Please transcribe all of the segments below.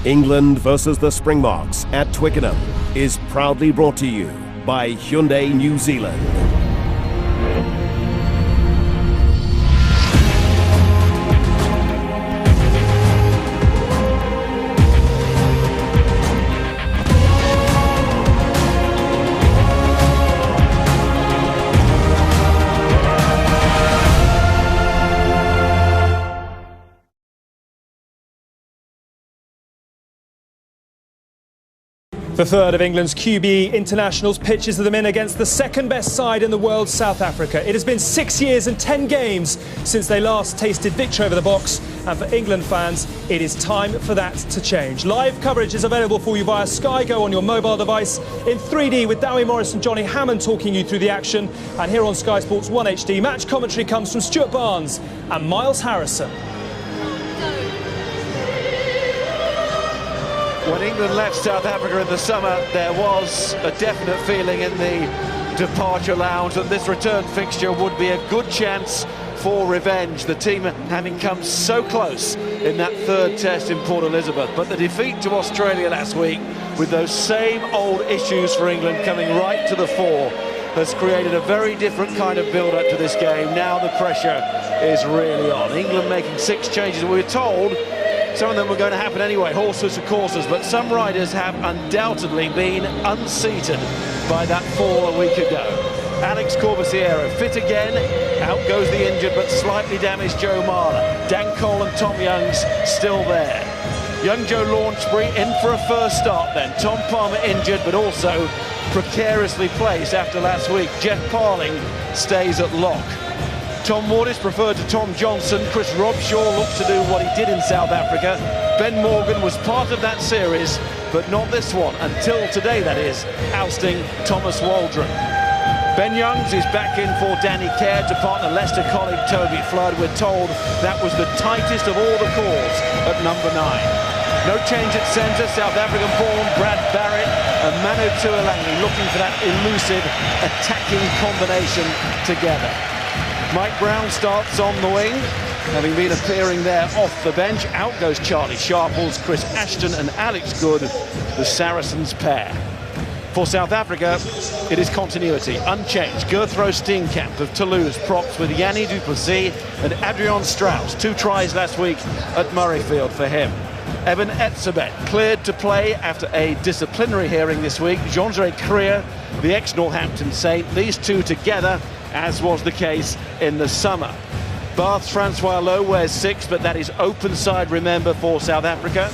England versus the Springboks at Twickenham is proudly brought to you by Hyundai New Zealand. The third of England's QBE internationals pitches them in against the second best side in the world, South Africa. It has been 6 years and 10 games since they last tasted victory over the Boks, and for England fans, it is time for that to change. Live coverage is available for you via Sky Go on your mobile device in 3D with Dowie Morris and Johnny Hammond talking you through the action. And here on Sky Sports 1 HD, match commentary comes from Stuart Barnes and Miles Harrison. When England left South Africa in the summer, there was a definite feeling in the departure lounge that this return fixture would be a good chance for revenge, the team having come so close in that third test in Port Elizabeth. But the defeat to Australia last week, with those same old issues for England coming right to the fore, has created a very different kind of build-up to this game. Now the pressure is really on. England making 6 changes. We were told some of them were going to happen anyway, horses for courses, but some riders have undoubtedly been unseated by that fall a week ago. Alex Corbisiero fit again, out goes the injured but slightly damaged Joe Marler. Dan Cole and Tom Young's still there. Young Joe Launchbury in for a first start then. Tom Palmer injured but also precariously placed after last week. Jeff Parling stays at lock. Tom Wardis preferred to Tom Johnson. Chris Robshaw looks to do what he did in South Africa. Ben Morgan was part of that series, but not this one, until today, that is, ousting Thomas Waldron. Ben Youngs is back in for Danny Kerr to partner Leicester colleague Toby Flood. We're told that was the tightest of all the calls at number 9. No change at centre. South African-born Brad Barrett and Manu Tuilagi looking for that elusive attacking combination together. Mike Brown starts on the wing, having been appearing there off the bench. Out goes Charlie Sharples, Chris Ashton and Alex Good, the Saracens pair. For South Africa, it is continuity, unchanged. Gerthro Steenkamp of Toulouse props with Yanni du Plessis and Adrian Strauss. 2 tries last week at Murrayfield for him. Evan Etzebeth cleared to play after a disciplinary hearing this week. Jean-Jacques Krier, the ex-Northampton Saint, these two together, as was the case in the summer. Bath's Francois Lowe wears 6, but that is open side, remember, for South Africa.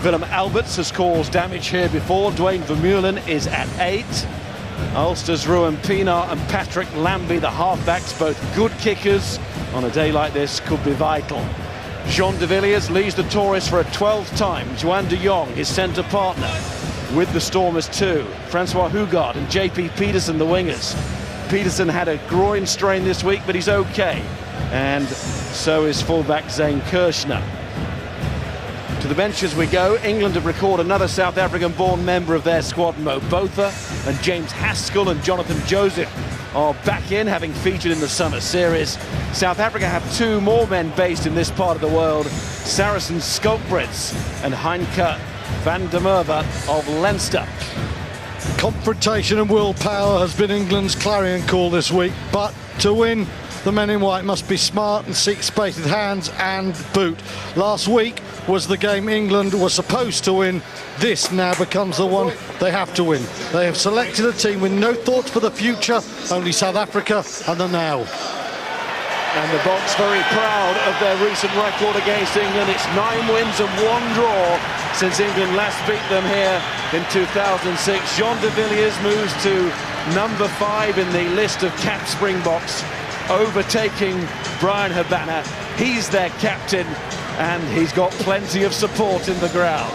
Willem Alberts has caused damage here before. Dwayne Vermeulen is at 8. Ulster's Ruben Pienaar and Patrick Lambie, the halfbacks, both good kickers, on a day like this could be vital. Jean de Villiers leads the tourists for a 12th time. Juan de Jong, his centre partner, with the Stormers too. Francois Hugard and JP Peterson, the wingers. Peterson had a groin strain this week, but he's okay. And so is fullback Zane Kirshner. To the bench as we go. England have recorded another South African-born member of their squad. Mo Botha and James Haskell and Jonathan Joseph are back in, having featured in the summer series. South Africa have 2 more men based in this part of the world. Saracens Skulkbrits and Heinke van der Merwe of Leinster. Confrontation and willpower has been England's clarion call this week, but to win, the men in white must be smart and seek space with hands and boot. Last week was the game England was supposed to win. This now becomes the one they have to win. They have selected a team with no thoughts for the future, only South Africa and the now. And the Boks very proud of their recent record against England. It's 9 wins and 1 draw since England last beat them here in 2006. Jean de Villiers moves to number 5 in the list of capped Springboks, overtaking Brian Habana. He's their captain, and he's got plenty of support in the ground.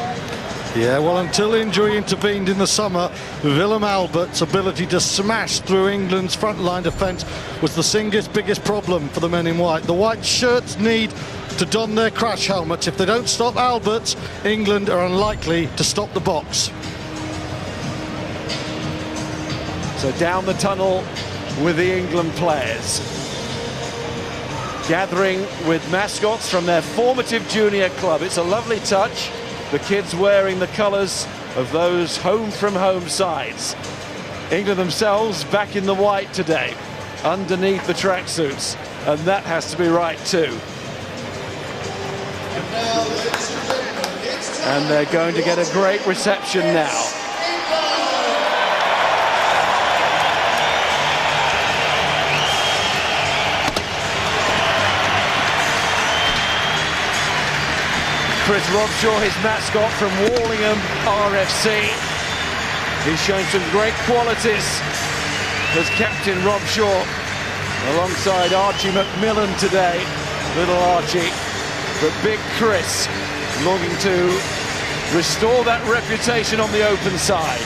Yeah, well, until injury intervened in the summer, Willem Albert's ability to smash through England's frontline defence was the single biggest problem for the men in white. The white shirts need to don their crash helmets. If they don't stop Alberts, England are unlikely to stop the Boks. So down the tunnel with the England players, gathering with mascots from their formative junior club. It's a lovely touch. The kids wearing the colours of those home-from-home sides. England themselves back in the white today, underneath the tracksuits, and that has to be right too. And they're going to get a great reception now. Chris Robshaw, his mascot from Wallingham RFC. He's shown some great qualities as Captain Robshaw, alongside Archie McMillan today. Little Archie, but big Chris longing to restore that reputation on the open side.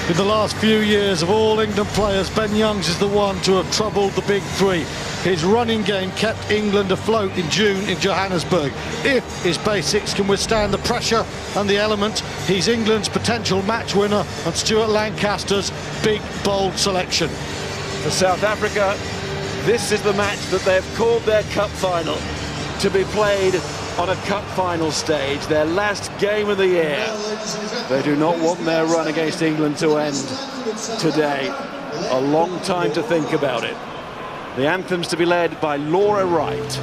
In the last few years, of all England players, Ben Youngs is the one to have troubled the big three. His running game kept England afloat in June in Johannesburg. If his basics can withstand the pressure and the elements, he's England's potential match winner and Stuart Lancaster's big, bold selection. For South Africa, this is the match that they've called their cup final, to be played on a cup final stage, their last game of the year. They do not want their run against England to end today. A long time to think about it. The anthem's to be led by Laura Wright.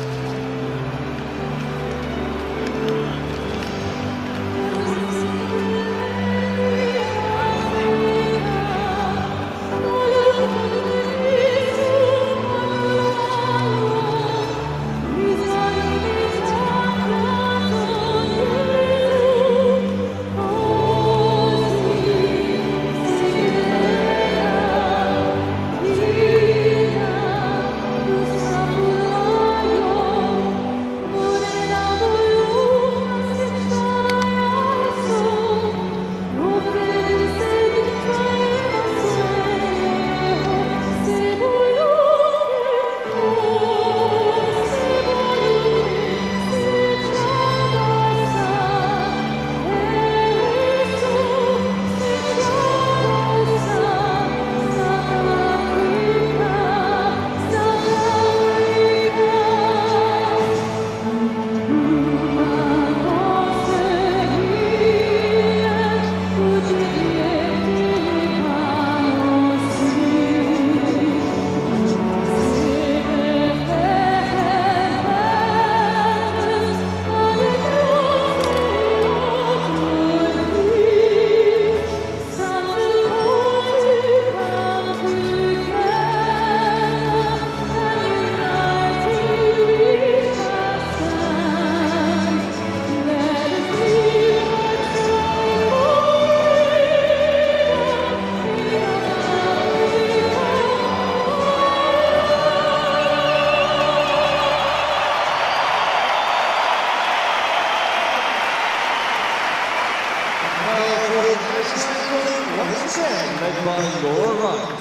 Led by Laura Wright.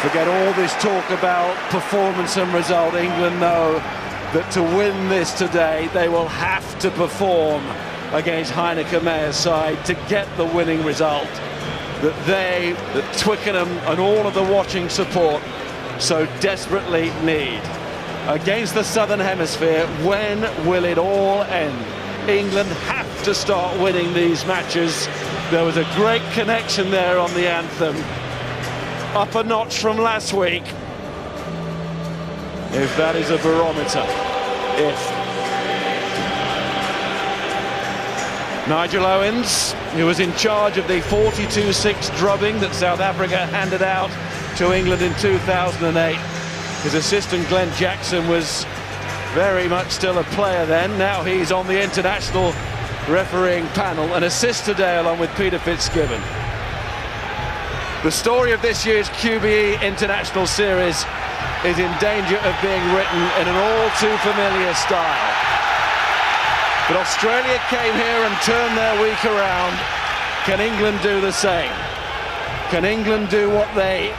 Forget all this talk about performance and result. England know that to win this today, they will have to perform against Heineke Meyer's side to get the winning result that Twickenham and all of the watching support so desperately need. Against the Southern Hemisphere, when will it all end? England have to start winning these matches. There was a great connection there on the anthem. Up a notch from last week, if that is a barometer. Nigel Owens, who was in charge of the 42-6 drubbing that South Africa handed out to England in 2008. His assistant Glenn Jackson was very much still a player then. Now he's on the international refereeing panel, and assists today along with Peter Fitzgibbon. The story of this year's QBE International Series is in danger of being written in an all too familiar style. But Australia came here and turned their week around. Can England do the same? Can England do what they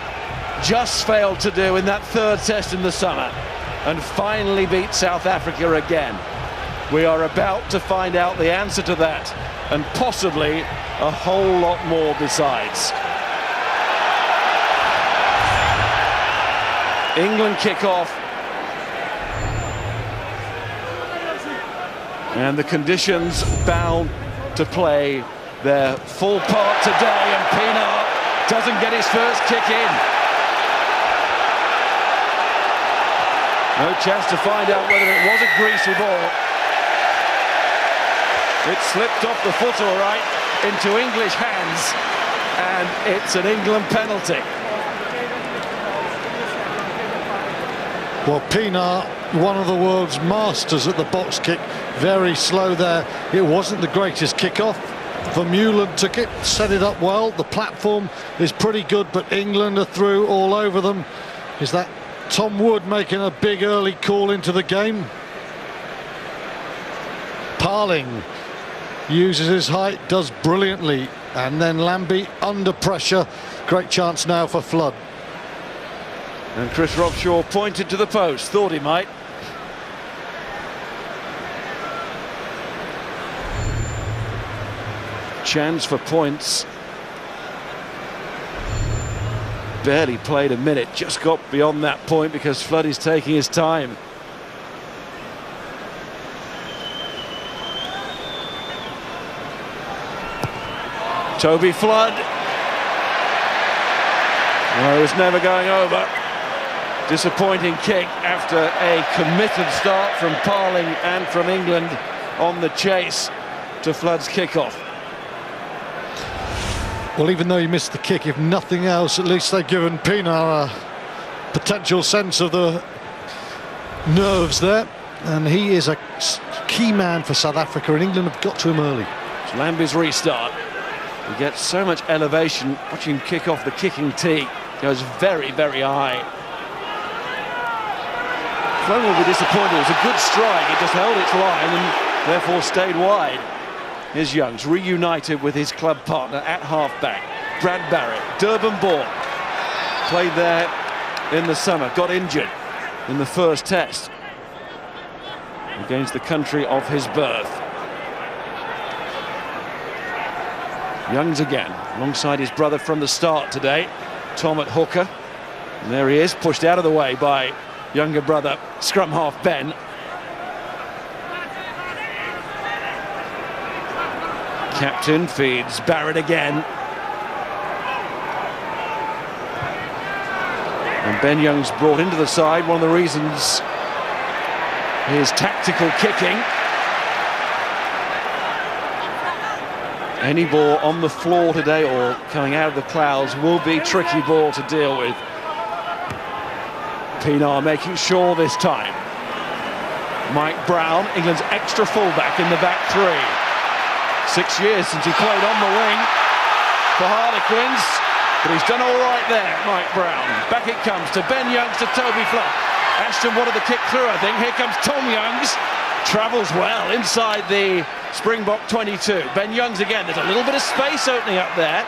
just failed to do in that third test in the summer and finally beat South Africa again? We are about to find out the answer to that, and possibly a whole lot more besides. England kick off. And the conditions bound to play their full part today, and Pienaar doesn't get his first kick in. No chance to find out whether it was a greasy ball. It slipped off the foot all right into English hands, and it's an England penalty. Well, Pienaar, one of the world's masters at the box kick, very slow there. It wasn't the greatest kickoff. Vermeulen took it, set it up well. The platform is pretty good, but England are through all over them. Is that Tom Wood making a big early call into the game? Parling uses his height, does brilliantly, and then Lambie under pressure. Great chance now for Flood. And Chris Robshaw pointed to the post, thought he might. Chance for points. Barely played a minute, just got beyond that point because Flood is taking his time. Toby Flood. Well, it was never going over. Disappointing kick after a committed start from Parling and from England on the chase to Flood's kickoff. Well, even though he missed the kick, if nothing else, at least they've given Pienaar a potential sense of the nerves there. And he is a key man for South Africa, and England have got to him early. It's Lambie's restart. He gets so much elevation. Watching him kick off the kicking tee. Goes very, very high. Flood will be disappointed. It was a good strike. It just held its line and therefore stayed wide. Here's Youngs reunited with his club partner at halfback, Brad Barrett, Durban-born. Played there in the summer, got injured in the first test against the country of his birth. Youngs again, alongside his brother from the start today, Tom at hooker. And there he is, pushed out of the way by younger brother, scrum half Ben. Captain feeds Barrett again. And Ben Youngs brought into the side. One of the reasons his tactical kicking. Any ball on the floor today or coming out of the clouds will be tricky ball to deal with. Pienaar making sure this time. Mike Brown, England's extra fullback in the back three. 6 years since he played on the wing for Harlequins, but he's done all right there, Mike Brown. Back it comes to Ben Youngs, to Toby Flood. Ashton wanted the kick through, I think. Here comes Tom Youngs. Travels well inside the Springbok 22. Ben Youngs again. There's a little bit of space opening up there.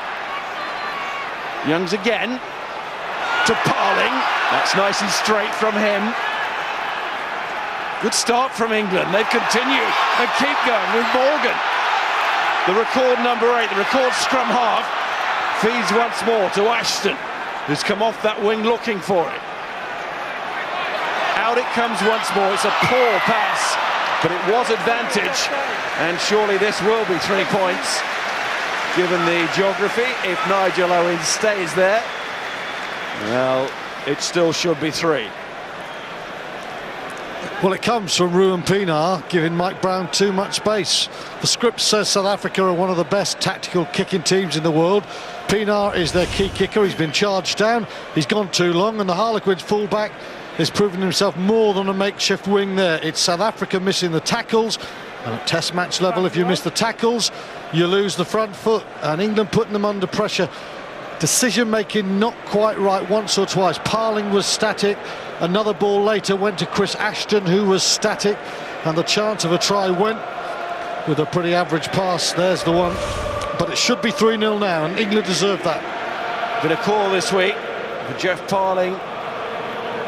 Youngs again to Parling. That's nice and straight from him. Good start from England. They've continued and keep going with Morgan. The record number 8, the record scrum half, feeds once more to Ashton, who's come off that wing looking for it. Out it comes once more. It's a poor pass, but it was advantage, and surely this will be 3 points given the geography. If Nigel Owens stays there, well, it still should be 3. Well, it comes from Ruben Pienaar giving Mike Brown too much space. The script says South Africa are one of the best tactical kicking teams in the world. Pienaar is their key kicker. He's been charged down. He's gone too long, and the Harlequins fullback has proven himself more than a makeshift wing there. It's South Africa missing the tackles, and at test match level, if you miss the tackles, you lose the front foot, and England putting them under pressure. Decision making not quite right once or twice. Parling was static. Another ball later went to Chris Ashton, who was static, and the chance of a try went with a pretty average pass. There's the one, but it should be 3-0 now, and England deserve that. Been a call this week for Jeff Parling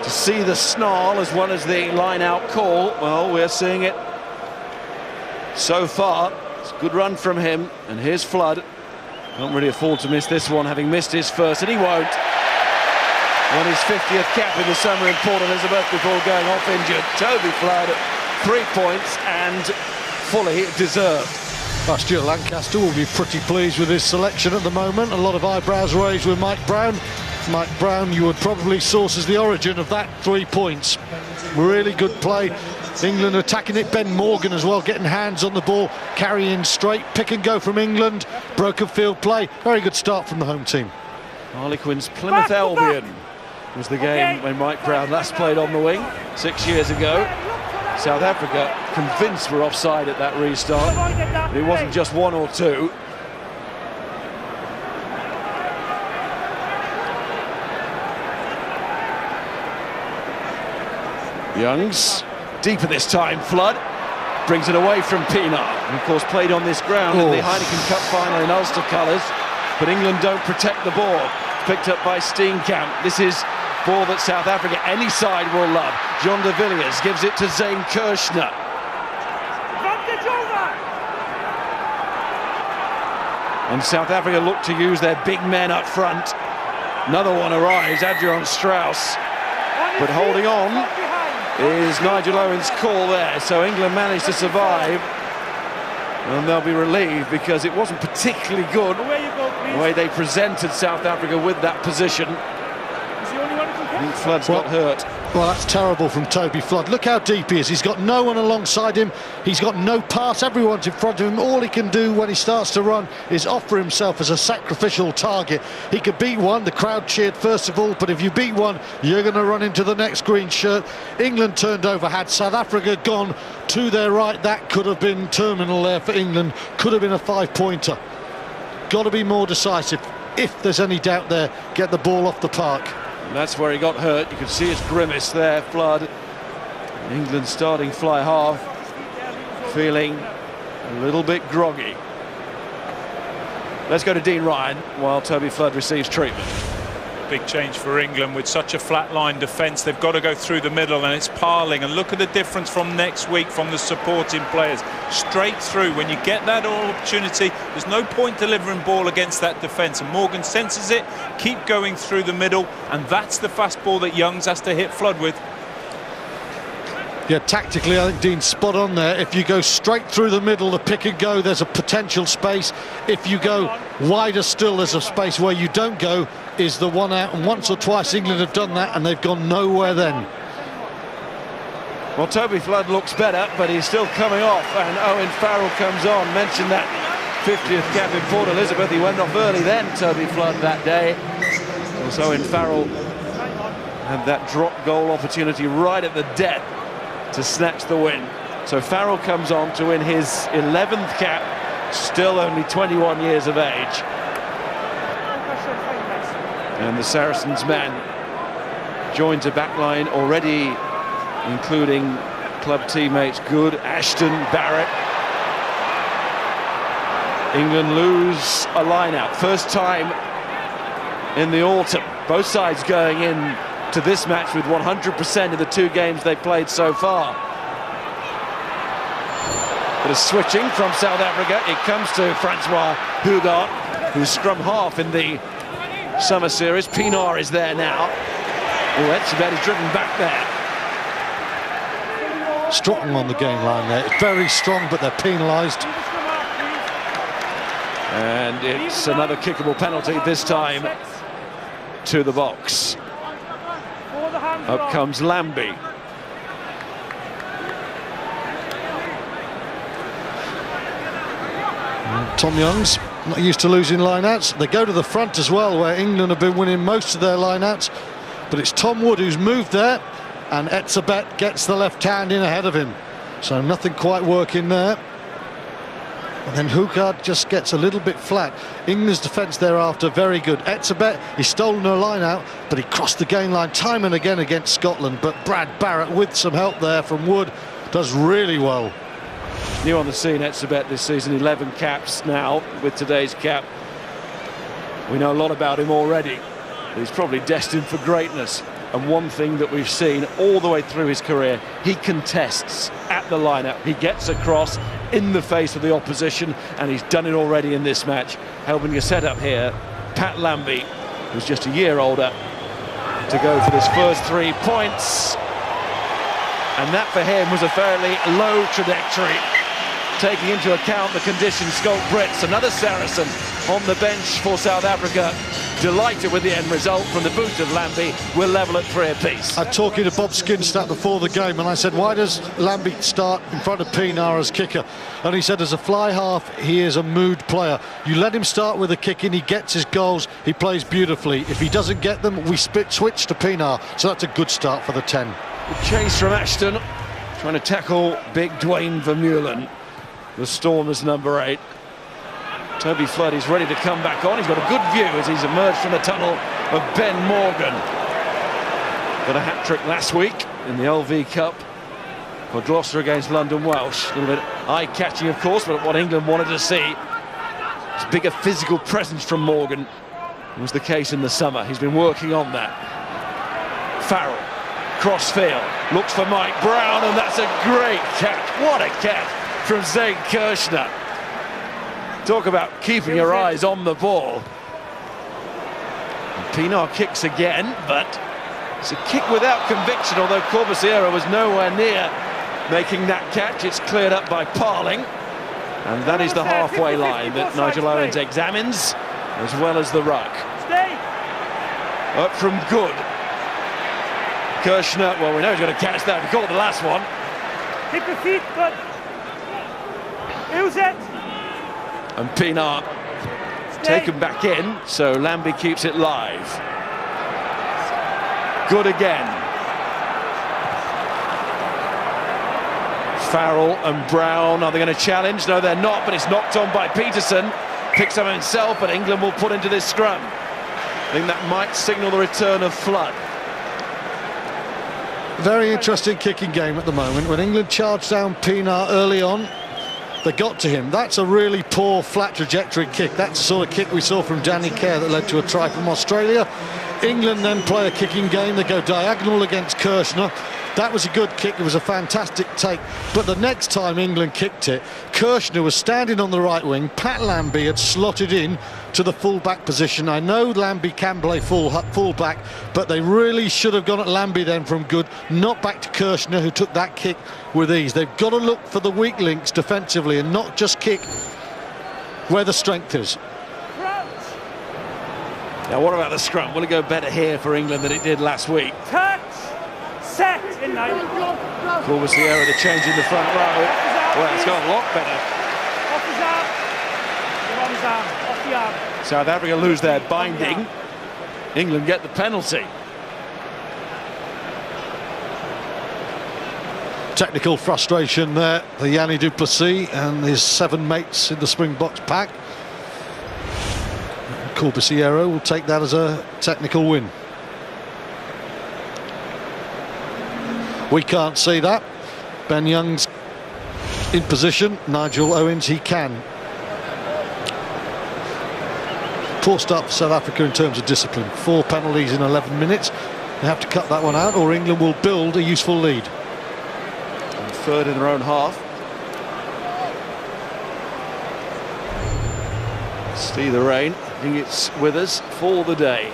to see the snarl as well as the line-out call. Well, we're seeing it so far. It's a good run from him, and here's Flood. Can't really afford to miss this one, having missed his first, and he won't. Won his 50th cap in the summer in Port Elizabeth before going off injured. Toby Flood, 3 points and fully deserved. Well, Stuart Lancaster will be pretty pleased with his selection at the moment. A lot of eyebrows raised with Mike Brown. Mike Brown, you would probably source as the origin of that 3 points. Really good play. England attacking it. Ben Morgan as well, getting hands on the ball, carrying straight, pick and go from England. Broken field play. Very good start from the home team. Harlequins Plymouth Albion was the game when Mike Brown last played on the wing 6 years ago. South Africa convinced we're offside at that restart, but it wasn't just 1 or 2. Youngs, deeper this time, Flood brings it away from Pienaar, and of course played on this ground in the Heineken Cup final in Ulster colours, but England don't protect the ball. Picked up by Steenkamp. This is ball that South Africa, any side, will love. John de Villiers gives it to Zane Kirshner. And South Africa look to use their big men up front. Another one arrives, Adrian Strauss, but holding on is Nigel Owen's call there. So England managed to survive, and they'll be relieved because it wasn't particularly good the way they presented South Africa with that position. I think Flood's got hurt. Well, that's terrible from Toby Flood. Look how deep he is. He's got no one alongside him. He's got no pass. Everyone's in front of him. All he can do when he starts to run is offer himself as a sacrificial target. He could beat one. The crowd cheered first of all, but if you beat one, you're going to run into the next green shirt. England turned over. Had South Africa gone to their right, that could have been terminal there for England. Could have been a 5-pointer. Got to be more decisive. If there's any doubt there, get the ball off the park. And that's where he got hurt. You can see his grimace there, Flood. England starting fly half, feeling a little bit groggy. Let's go to Dean Ryan while Toby Flood receives treatment. Big change for England with such a flat line defence. They've got to go through the middle, and it's Parling. And look at the difference from next week from the supporting players. Straight through. When you get that opportunity, there's no point delivering ball against that defence. And Morgan senses it, keep going through the middle, and that's the fast ball that Youngs has to hit Flood with. Yeah, tactically, I think Dean's spot on there. If you go straight through the middle, the pick and go, there's a potential space. If you go wider still, there's a space. Where you don't go is the one out, and once or twice England have done that and they've gone nowhere then. Well, Toby Flood looks better, but he's still coming off, and Owen Farrell comes on. Mentioned that 50th cap in Port Elizabeth. He went off early then, Toby Flood, that day. So Owen Farrell had that drop goal opportunity right at the death to snatch the win. So Farrell comes on to win his 11th cap, still only 21 years of age. And the Saracens man joins a backline already, including club teammates Good, Ashton, Barrett. England lose a line-out. First time in the autumn. Both sides going in to this match with 100% of the 2 games they played so far. But a switching from South Africa. It comes to Francois Hugard, who's scrum half in the summer series. Pienaar is there now. Oh, Etzebeth is driven back there. Strong on the game line there. It's very strong, but they're penalised. And it's another kickable penalty, this time to the box. Up comes Lambie. Tom Young's not used to losing line-outs. They go to the front as well, where England have been winning most of their line-outs. But it's Tom Wood who's moved there, and Etzebeth gets the left hand in ahead of him. So nothing quite working there. And then Hougaard just gets a little bit flat. England's defence thereafter very good. Etzebeth, he's stolen a line out, but he crossed the gain line time and again against Scotland. But Brad Barrett, with some help there from Wood, does really well. New on the scene, Etzebeth this season, 11 caps now with today's cap. We know a lot about him already. He's probably destined for greatness. And one thing that we've seen all the way through his career, he contests at the lineup. He gets across in the face of the opposition, and he's done it already in this match. Helping to set up here, Pat Lambie, who's just a year older, to go for this first 3 points. And that for him was a fairly low trajectory, taking into account the conditions. Scott Brits, another Saracen on the bench for South Africa. Delighted with the end result from the boot of Lambie. We're level at 3 apiece. I'm talking to Bob Skinstad before the game, and I said, why does Lambie start in front of Pienaar as kicker? And he said, as a fly half, he is a mood player. You let him start with a kick in, he gets his goals, he plays beautifully. If he doesn't get them, we switch to Pienaar. So that's a good start for the 10. Good chase from Ashton, trying to tackle big Dwayne Vermeulen, the Stormers' number 8. Toby Flood is ready to come back on. He's got a good view as he's emerged from the tunnel of Ben Morgan. Got a hat-trick last week in the LV Cup for Gloucester against London Welsh. A little bit eye-catching, of course, but what England wanted to see is bigger physical presence from Morgan. It was the case in the summer. He's been working on that. Farrell, crossfield, looks for Mike Brown, and that's a great catch. What a catch from Zane Kirshner. Talk about keeping your eyes on the ball. And Pienaar kicks again, but it's a kick without conviction, although Corbisiero was nowhere near making that catch. It's cleared up by Parling, and that is the halfway line that Nigel Owens examines, as well as the ruck. Up from Good. Kirshner, well, we know he's going to catch that. He caught the last one. Keep your feet, good. Use it. And Pienaar taken back in, so Lambie keeps it live. Good again. Farrell and Brown, are they going to challenge? No, they're not, but it's knocked on by Peterson. Picks up himself, but England will put into this scrum. I think that might signal the return of Flood. Very interesting kicking game at the moment. When England charged down Pienaar early on, they got to him. That's a really poor flat trajectory kick. That's the sort of kick we saw from Danny Kerr that led to a try from Australia. England then play a kicking game. They go diagonal against Kirshner. That was a good kick. It was a fantastic take. But the next time England kicked it, Kirshner was standing on the right wing. Pat Lambie had slotted in to the full-back position. I know Lambie can play full-back, but they really should have gone at Lambie then from Good, not back to Kirshner, who took that kick with ease. They've got to look for the weak links defensively and not just kick where the strength is. Now, what about the scrum? Will it go better here for England than it did last week? Touch, set, in line. Corbisiero, the change in the front row. Well, it's gone a lot better. Off his arm. Get on his arm, off the arm. South Africa lose their binding. England get the penalty. Technical frustration there for Yanni du Plessis and his 7 mates in the Springboks pack. Corbisiero will take that as a technical win. We can't see that. Ben Young's in position. Nigel Owens, he can. Poor start for South Africa in terms of discipline. 4 penalties in 11 minutes. They have to cut that one out, or England will build a useful lead. And third in their own half. See the rain. I think it's with us for the day.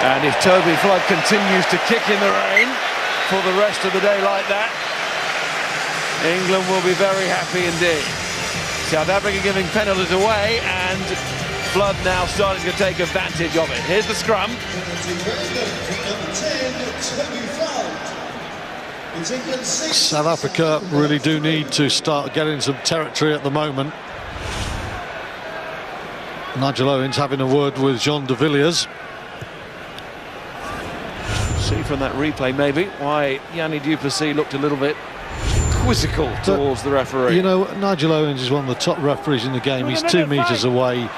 And if Toby Flood continues to kick in the rain for the rest of the day like that, England will be very happy indeed. South Africa giving penalties away, and Flood now starting to take advantage of it. Here's the scrum. South Africa really do need to start getting some territory at the moment. Nigel Owens having a word with Jean de Villiers. See from that replay maybe why Yanni Duplessis looked a little bit quizzical towards the referee. You know, Nigel Owens is one of the top referees in the game. He's 2 metres away.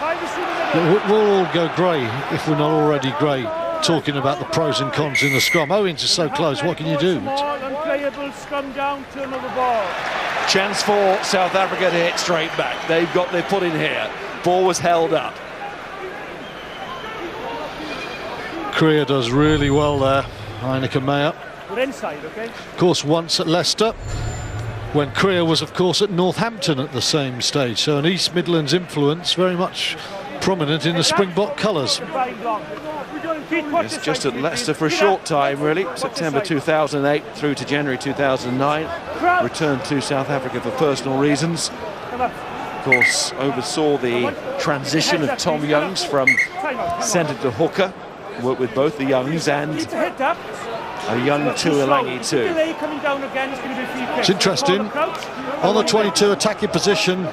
We'll all go grey if we're not already grey, talking about the pros and cons in the scrum. Owens is so close, what can you do? Unplayable scrum down to another ball. Chance for South Africa to hit straight back. They've got their put in here. Ball was held up. Kriya does really well there, Heineke Meyer. We're inside, okay? Of course, once at Leicester, when Kriya was, of course, at Northampton at the same stage. So an East Midlands influence very much prominent in the Springbok colours. It's just at Leicester for a short time, really. September 2008 through to January 2009. Returned to South Africa for personal reasons. Of course, oversaw the transition of Tom Youngs from centre to hooker. Worked with both the Youngs and a young Tuilangi too. It's interesting. On the 22 attacking position,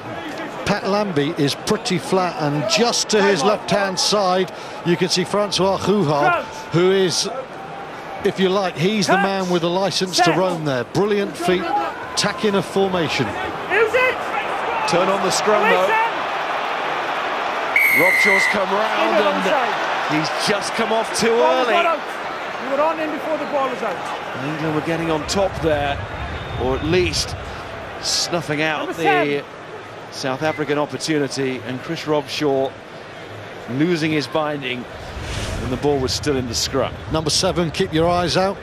Pat Lambie is pretty flat, and just to his left-hand side, you can see Francois Hughard, who is, if you like, he's the man with a licence to roam there. Brilliant feet, tacking a formation. Turn on the scrum though. Robshaw's come round and he's just come off too early. You were on in before the ball was out. England were getting on top there, or at least snuffing out the South African opportunity, and Chris Robshaw losing his binding and the ball was still in the scrum. Number 7, keep your eyes out.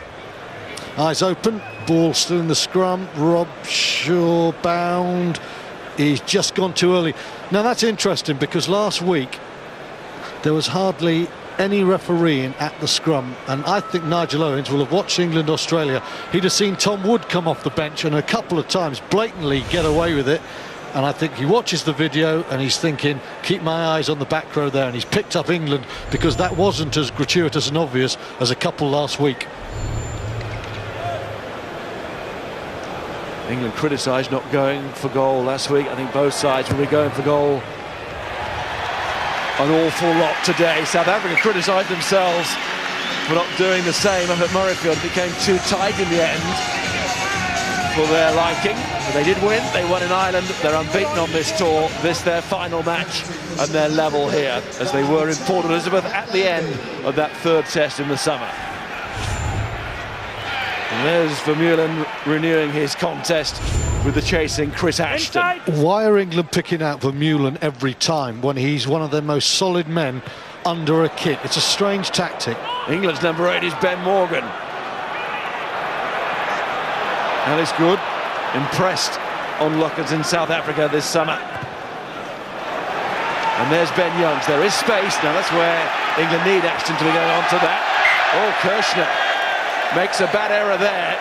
Eyes open, ball still in the scrum. Robshaw bound. He's just gone too early. Now that's interesting, because last week there was hardly any refereeing at the scrum, and I think Nigel Owens will have watched England-Australia. He'd have seen Tom Wood come off the bench and a couple of times blatantly get away with it, and I think he watches the video and he's thinking, keep my eyes on the back row there, and he's picked up England because that wasn't as gratuitous and obvious as a couple last week. England criticised not going for goal last week. I think both sides will be going for goal an awful lot today. South Africa criticised themselves for not doing the same up at Murrayfield. It became too tight in the end for their liking. But they did win. They won in Ireland. They're unbeaten on this tour. This their final match, and they're level here, as they were in Port Elizabeth at the end of that 3rd test in the summer. And there's Vermeulen renewing his contest with the chasing Chris Ashton. Why are England picking out Vermeulen every time when he's one of their most solid men under a kit? It's a strange tactic. England's number 8 is Ben Morgan. Alice Good, impressed onlookers in South Africa this summer. And there's Ben Youngs. There is space. Now that's where England need Ashton to be going on to that. Oh, Kirshner makes a bad error there.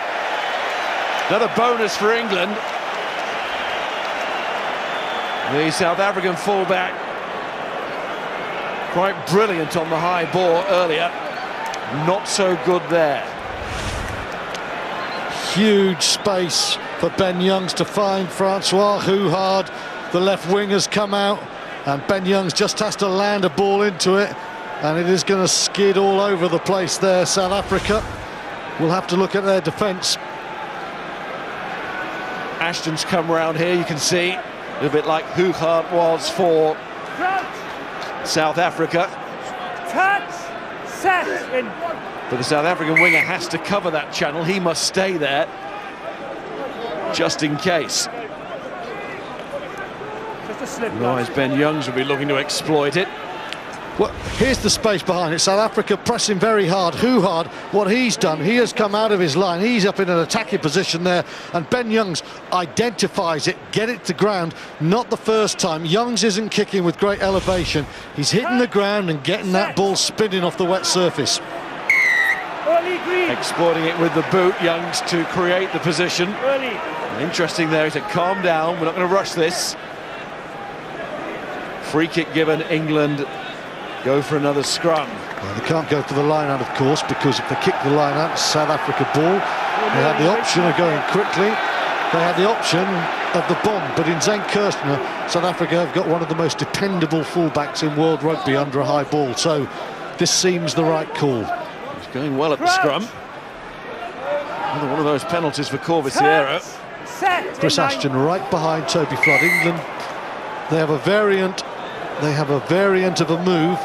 Another bonus for England. The South African fullback, quite brilliant on the high ball earlier. Not so good there. Huge space for Ben Youngs to find Francois Hughard. The left wing has come out, and Ben Youngs just has to land a ball into it, and it is going to skid all over the place there. South Africa will have to look at their defence. Ashton's come round here, you can see, a little bit like Hughard was for South Africa. Touch, set, in. But the South African winger has to cover that channel. He must stay there, just in case. Just a slip. Otherwise, Ben Youngs will be looking to exploit it. Well, here's the space behind it. South Africa pressing very hard. Hughard, what he's done, he has come out of his line. He's up in an attacking position there, and Ben Youngs identifies it, get it to ground. Not the first time. Youngs isn't kicking with great elevation. He's hitting the ground and getting that ball spinning off the wet surface. Exploiting it with the boot, Youngs, to create the position. Interesting there, he said, calm down, we're not going to rush this. Free kick given. England go for another scrum. Well, they can't go for the line out, of course, because if they kick the line out, it's South Africa ball. They had the option of going quickly. They had the option of the bomb, but in Zane Kirstner, South Africa have got one of the most dependable fullbacks in world rugby under a high ball, so this seems the right call. He's going well at the scrum. Another one of those penalties for Corvisiero. Chris Ashton right behind Toby Flood. England, they have a variant. They have a variant of a move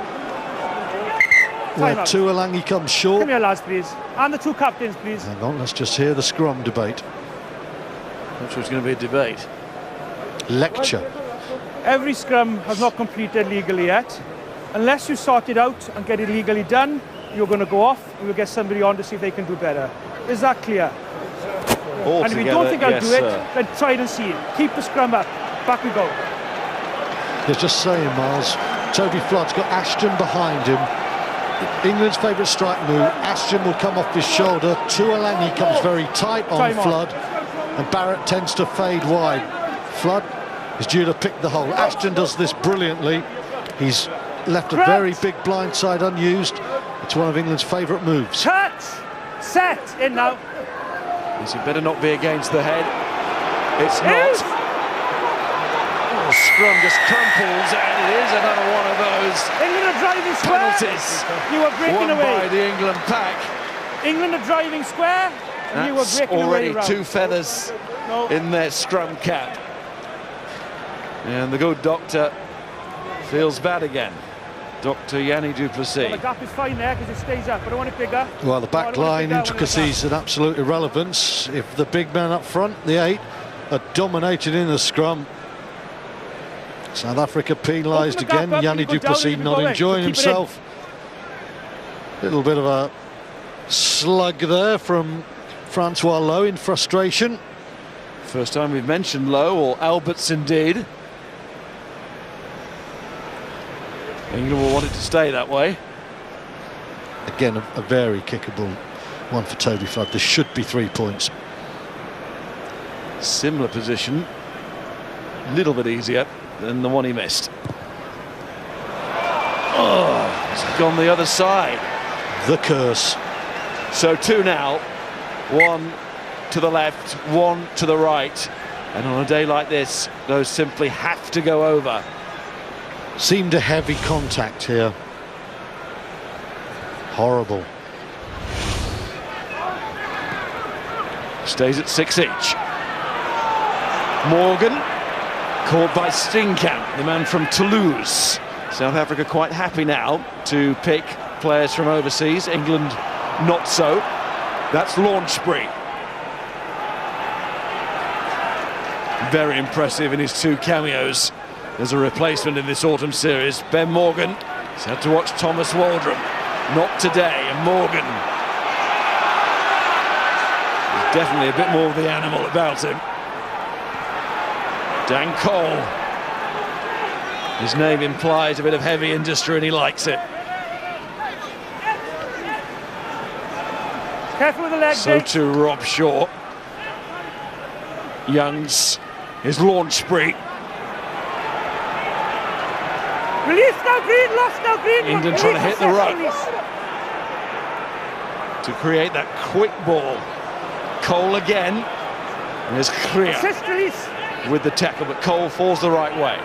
where Tuolangi comes short. Come here, lads, please. And the two captains, please. Hang on, let's just hear the scrum debate. Not sure it's going to be a debate. Lecture. Every scrum has not completed legally yet. Unless you sort it out and get it legally done, you're going to go off and we'll get somebody on to see if they can do better. Is that clear? All and if you together, don't think I'll yes, do it, sir. then try it and see it. Keep the scrum up. Back we go. They're just saying, Miles, Toby Flood's got Ashton behind him. England's favourite strike move. Ashton will come off his shoulder. Tuolangi comes very tight on Flood. And Barrett tends to fade wide. Flood is due to pick the hole. Ashton does this brilliantly. He's left a very big blind side unused. It's one of England's favourite moves. Cut! Set! In now. This better not be against the head. It's not. Oh, scrum just crumples, and it is another one of those England are driving square. penalties. You are breaking won away. by the England pack. England are driving square. And you were That's breaking already away. two feathers in their scrum cap. And the good doctor feels bad again. Dr. Yanni du Plessis. Well, the gap is fine there because it stays up. I don't want it bigger. Well, the back line intricacies an absolute irrelevance. If the big man up front, the 8, are dominated in the scrum. South Africa penalised again. Yanni du Plessis not enjoying himself. Little bit of a slug there from Francois Lowe in frustration. First time we've mentioned Lowe, or Alberts indeed. England will want it to stay that way. Again, a very kickable one for Toby Flood. This should be 3 points. Similar position, a little bit easier than the one he missed. Oh, it's gone the other side. The curse. So 2 now, 1 to the left, 1 to the right. And on a day like this, those simply have to go over. Seemed a heavy contact here. Horrible. Stays at 6 each. Morgan, caught by Steenkamp, the man from Toulouse. South Africa quite happy now to pick players from overseas. England not so. That's Launchbury. Very impressive in his 2 cameos as a replacement in this autumn series. Ben Morgan has had to watch Thomas Waldron. Not today, and Morgan is definitely a bit more of the animal about him. Dan Cole. His name implies a bit of heavy industry and he likes it. Careful with the leg. So too Rob Shaw. Youngs, his Launchbury. Release now, Green. Lost now, Green. England trying to hit the rope to create that quick ball. Cole again. And there's Kriya with the tackle, but Cole falls the right way.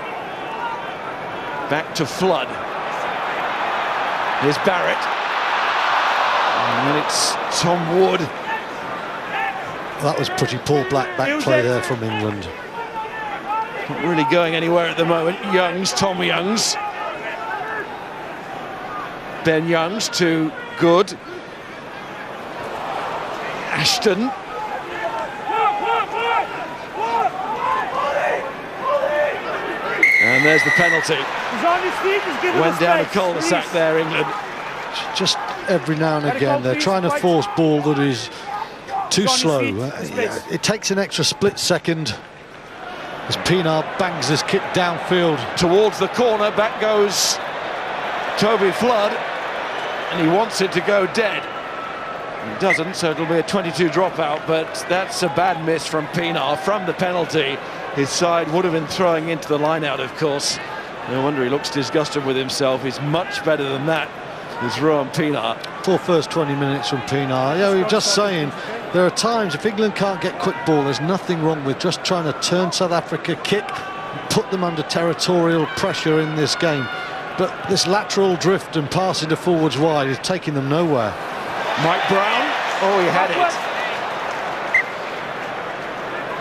Back to Flood. Here's Barrett. And then it's Tom Wood. That was pretty poor black back play there from England. Not really going anywhere at the moment. Youngs, Tom Youngs. Ben Youngs to Good. Ashton. And there's the penalty. He's on his feet, he's giving Went down a space. cul-de-sac there, England. Just every now and again they're trying to force ball that is too slow. It takes an extra split second as Pienaar bangs this kick downfield. Towards the corner, back goes Toby Flood, and he wants it to go dead. He doesn't, so it'll be a 22 dropout, but that's a bad miss from Pienaar from the penalty. His side would have been throwing into the line out, of course, No wonder he looks disgusted with himself. He's much better than that. It's Rowan Pienaar. For first 20 minutes from Pienaar. Yeah, we were just saying, there are times if England can't get quick ball, there's nothing wrong with just trying to turn South Africa, kick, put them under territorial pressure in this game. But this lateral drift and passing the forwards wide is taking them nowhere. Mike Brown. Oh, he had it.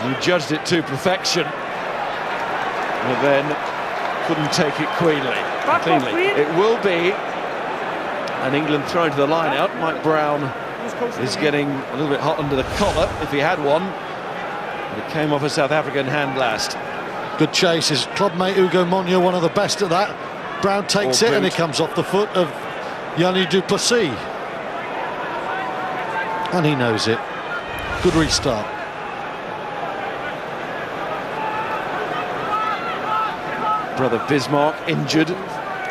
He judged it to perfection. And then couldn't take it cleanly. It will be an England thrown to the line out. Mike Brown is getting a little bit hot under the collar, if he had one. But it came off a South African hand last. Good chase. His clubmate Hugo Monyo, one of the best at that. Brown takes it and it comes off the foot of Yanni du Plessis. And he knows it. Good restart. Brother Bismarck injured.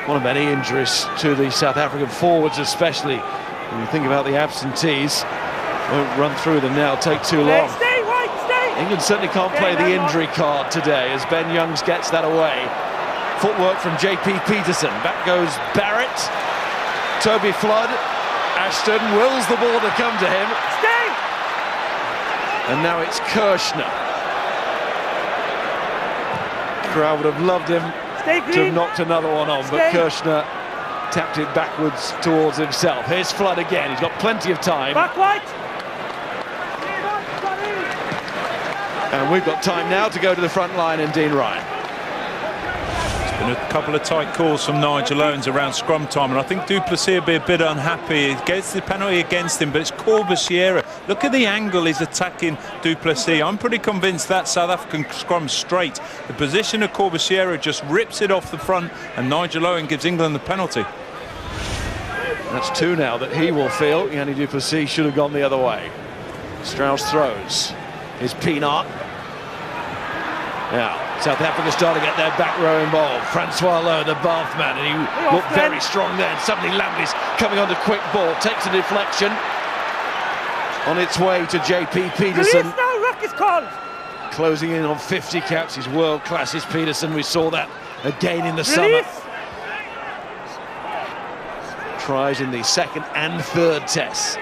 One of many injuries to the South African forwards, especially when you think about the absentees. Won't run through them now, take too long. Stay, White, stay! England certainly can't play the injury card today as Ben Youngs gets that away. Footwork from JP Peterson. Back goes Barrett. Toby Flood. Ashton wills the ball to come to him. Stay! And now it's Kirshner. Crowd would have loved him to have knocked another one on, but Kirshner tapped it backwards towards himself. Here's Flood again. He's got plenty of time. Back White! And we've got time now to go to the front line and Dean Ryan. Been a couple of tight calls from Nigel Owens around scrum time, and I think du Plessis will be a bit unhappy. He gets the penalty against him, but it's Corbisiera. Look at the angle he's attacking du Plessis. I'm pretty convinced that South African scrum straight. The position of Corbisiera just rips it off the front, and Nigel Owens gives England the penalty. That's two now that he will feel. Yanni du Plessis should have gone the other way. Strauss throws. Here's Pienaar. Now, South Africa starting to get their back row involved. Francois Lowe, the Bath man, and he looked very strong then. Suddenly Lambie's coming on to quick ball, takes a deflection. On its way to JP Peterson. Now, ruck is called. Closing in on 50 caps. He's world class, is Peterson. We saw that again in the summer. Tries in the second and third tests.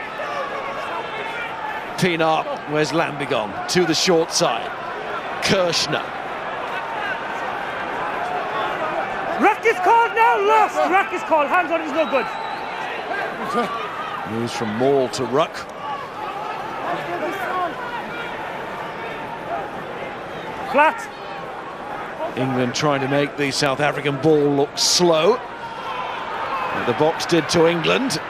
Pienaar, where's Lambie gone? To the short side. Kirshner. Ruck is called now, lost. Ruck is called. Hands on, he's no good. Moves from Maul to Ruck. Flat. England trying to make the South African ball look slow. And the Boks did to England.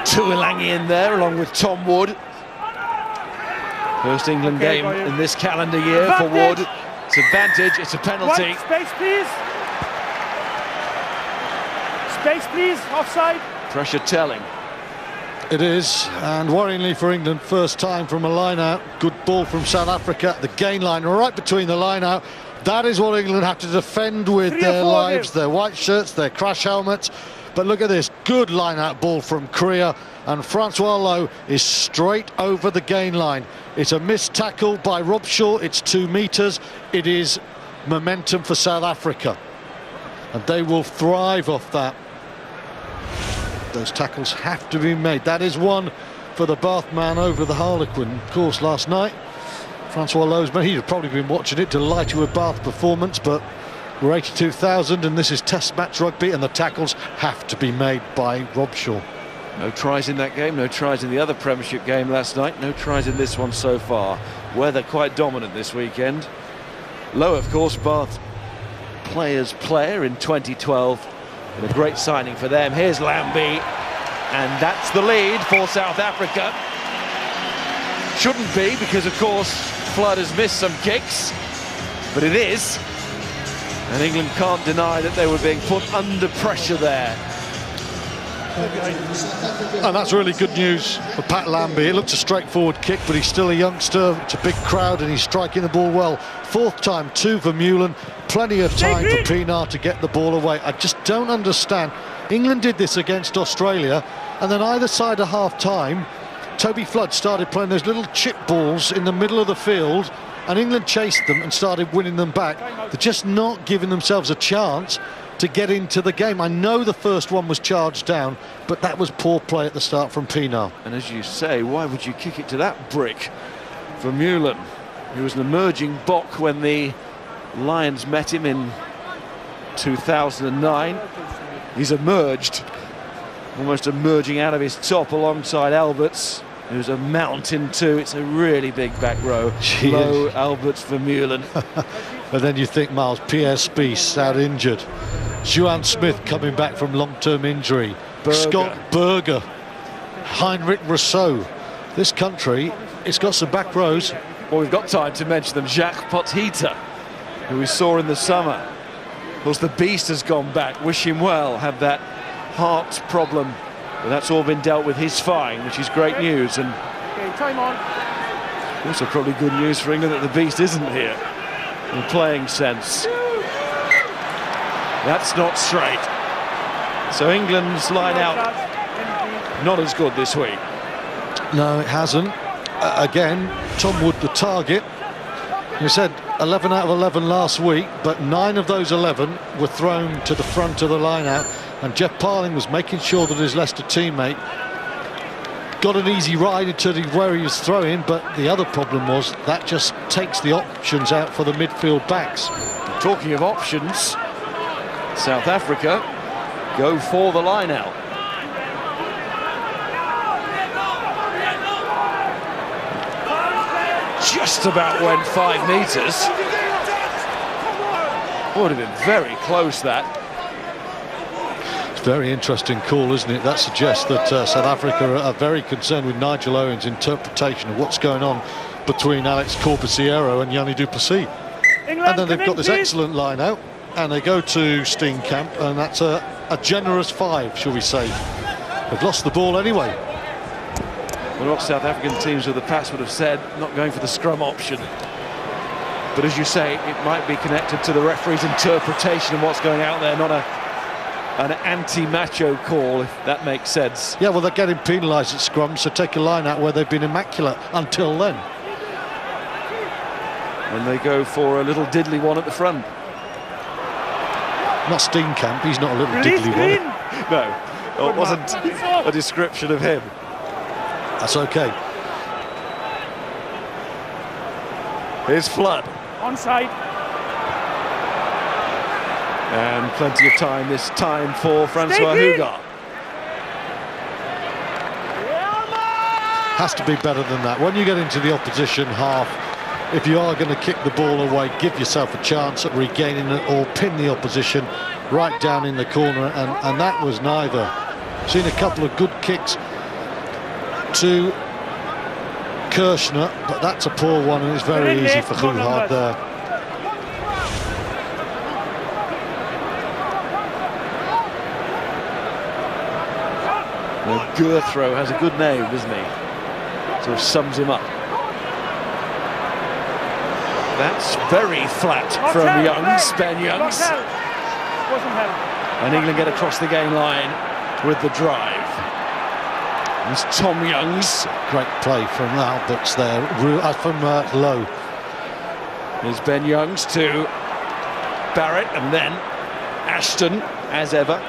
Tuilangi in there along with Tom Wood. First England game in this calendar year for Wood. It's advantage, it's a penalty. Space, please. Space, please. Offside. Pressure telling. It is, and worryingly for England, first time from a line-out. Good ball from South Africa. The gain line right between the line-out. That is what England have to defend with their lives, their white shirts, their crash helmets. But look at this, good line-out ball from Kriel, and Francois Lowe is straight over the gain line. It's a missed tackle by Rob Shaw, it's 2 metres. It is momentum for South Africa, and they will thrive off that. Those tackles have to be made. That is one for the Bath man over the Harlequin. Of course, last night, Francois Lowe's man, he'd have probably been watching it, delighted with Bath performance, but we're 82,000 and this is test match rugby, and the tackles have to be made by Rob Shaw. No tries in that game, no tries in the other Premiership game last night, no tries in this one so far. Weather quite dominant this weekend. Lowe, of course, Bath Players Player in 2012, and a great signing for them. Here's Lambie, and that's the lead for South Africa. Shouldn't be, because of course Flood has missed some kicks, but it is, and England can't deny that they were being put under pressure there. And that's really good news for Pat Lambie. It looked a straightforward kick, but he's still a youngster. It's a big crowd and he's striking the ball well. Fourth time, 2 for Vermeulen. Plenty of time for Pienaar to get the ball away. I just don't understand. England did this against Australia, and then either side of half-time, Toby Flood started playing those little chip balls in the middle of the field, and England chased them and started winning them back. They're just not giving themselves a chance to get into the game. I know the first one was charged down, but that was poor play at the start from Pienaar. And as you say, why would you kick it to that brick? Vermeulen, who was an emerging Bok when the Lions met him in 2009. He's emerged, almost emerging out of his top alongside Alberts, who's a mountain too. It's a really big back row. Low, Alberts, Vermeulen. And then you think, Miles, Pierre Spies out injured. Juan Smith coming back from long-term injury. Scott Berger. Heinrich Rousseau. This country, it's got some back rows. Well, we've got time to mention them. Jacques Pothita, who we saw in the summer. Of course, the Beast has gone back. Wish him well. Had that heart problem, but that's all been dealt with. He's fine, which is great news. And time on. Also probably good news for England that the Beast isn't here in playing sense. That's not straight. So England's line out not as good this week. No, it hasn't. Again, Tom Wood the target. You said 11 out of 11 last week, but 9 of those 11 were thrown to the front of the line out, and Jeff Parling was making sure that his Leicester teammate got an easy ride in terms of where he was throwing, but the other problem was that just takes the options out for the midfield backs. Talking of options, South Africa go for the line out. Just about went 5 metres. Would have been very close, that. It's a very interesting call, isn't it? That suggests that South Africa are very concerned with Nigel Owen's interpretation of what's going on between Alex Corbisiero and Yanni du Plessis. And then they've got this excellent line out, and they go to Steenkamp, and that's a generous 5, shall we say. They've lost the ball anyway. Well, what South African teams of the past would have said, not going for the scrum option. But as you say, it might be connected to the referee's interpretation of what's going out there, not an anti-macho call, if that makes sense. Yeah, well, they're getting penalised at scrum, so take a line out where they've been immaculate until then. And they go for a little diddly one at the front. Not Steenkamp, he's not a little diddly one. No, it wasn't a description of him. That's okay. Here's Flood. Onside. And plenty of time this time for Francois Hugar. Has to be better than that. When you get into the opposition half, if you are going to kick the ball away, give yourself a chance at regaining it or pin the opposition right down in the corner, and that was neither. Seen a couple of good kicks to Kirshner, but that's a poor one, and it's very easy for Hughard there. Well, Gurthro has a good name, doesn't he? Sort of sums him up. That's very flat from Youngs, Ben Youngs. And England get across the game line with the drive. It's Tom Youngs. Great play from Alberts there, from Lowe. There's Ben Youngs to Barrett, and then Ashton, as ever,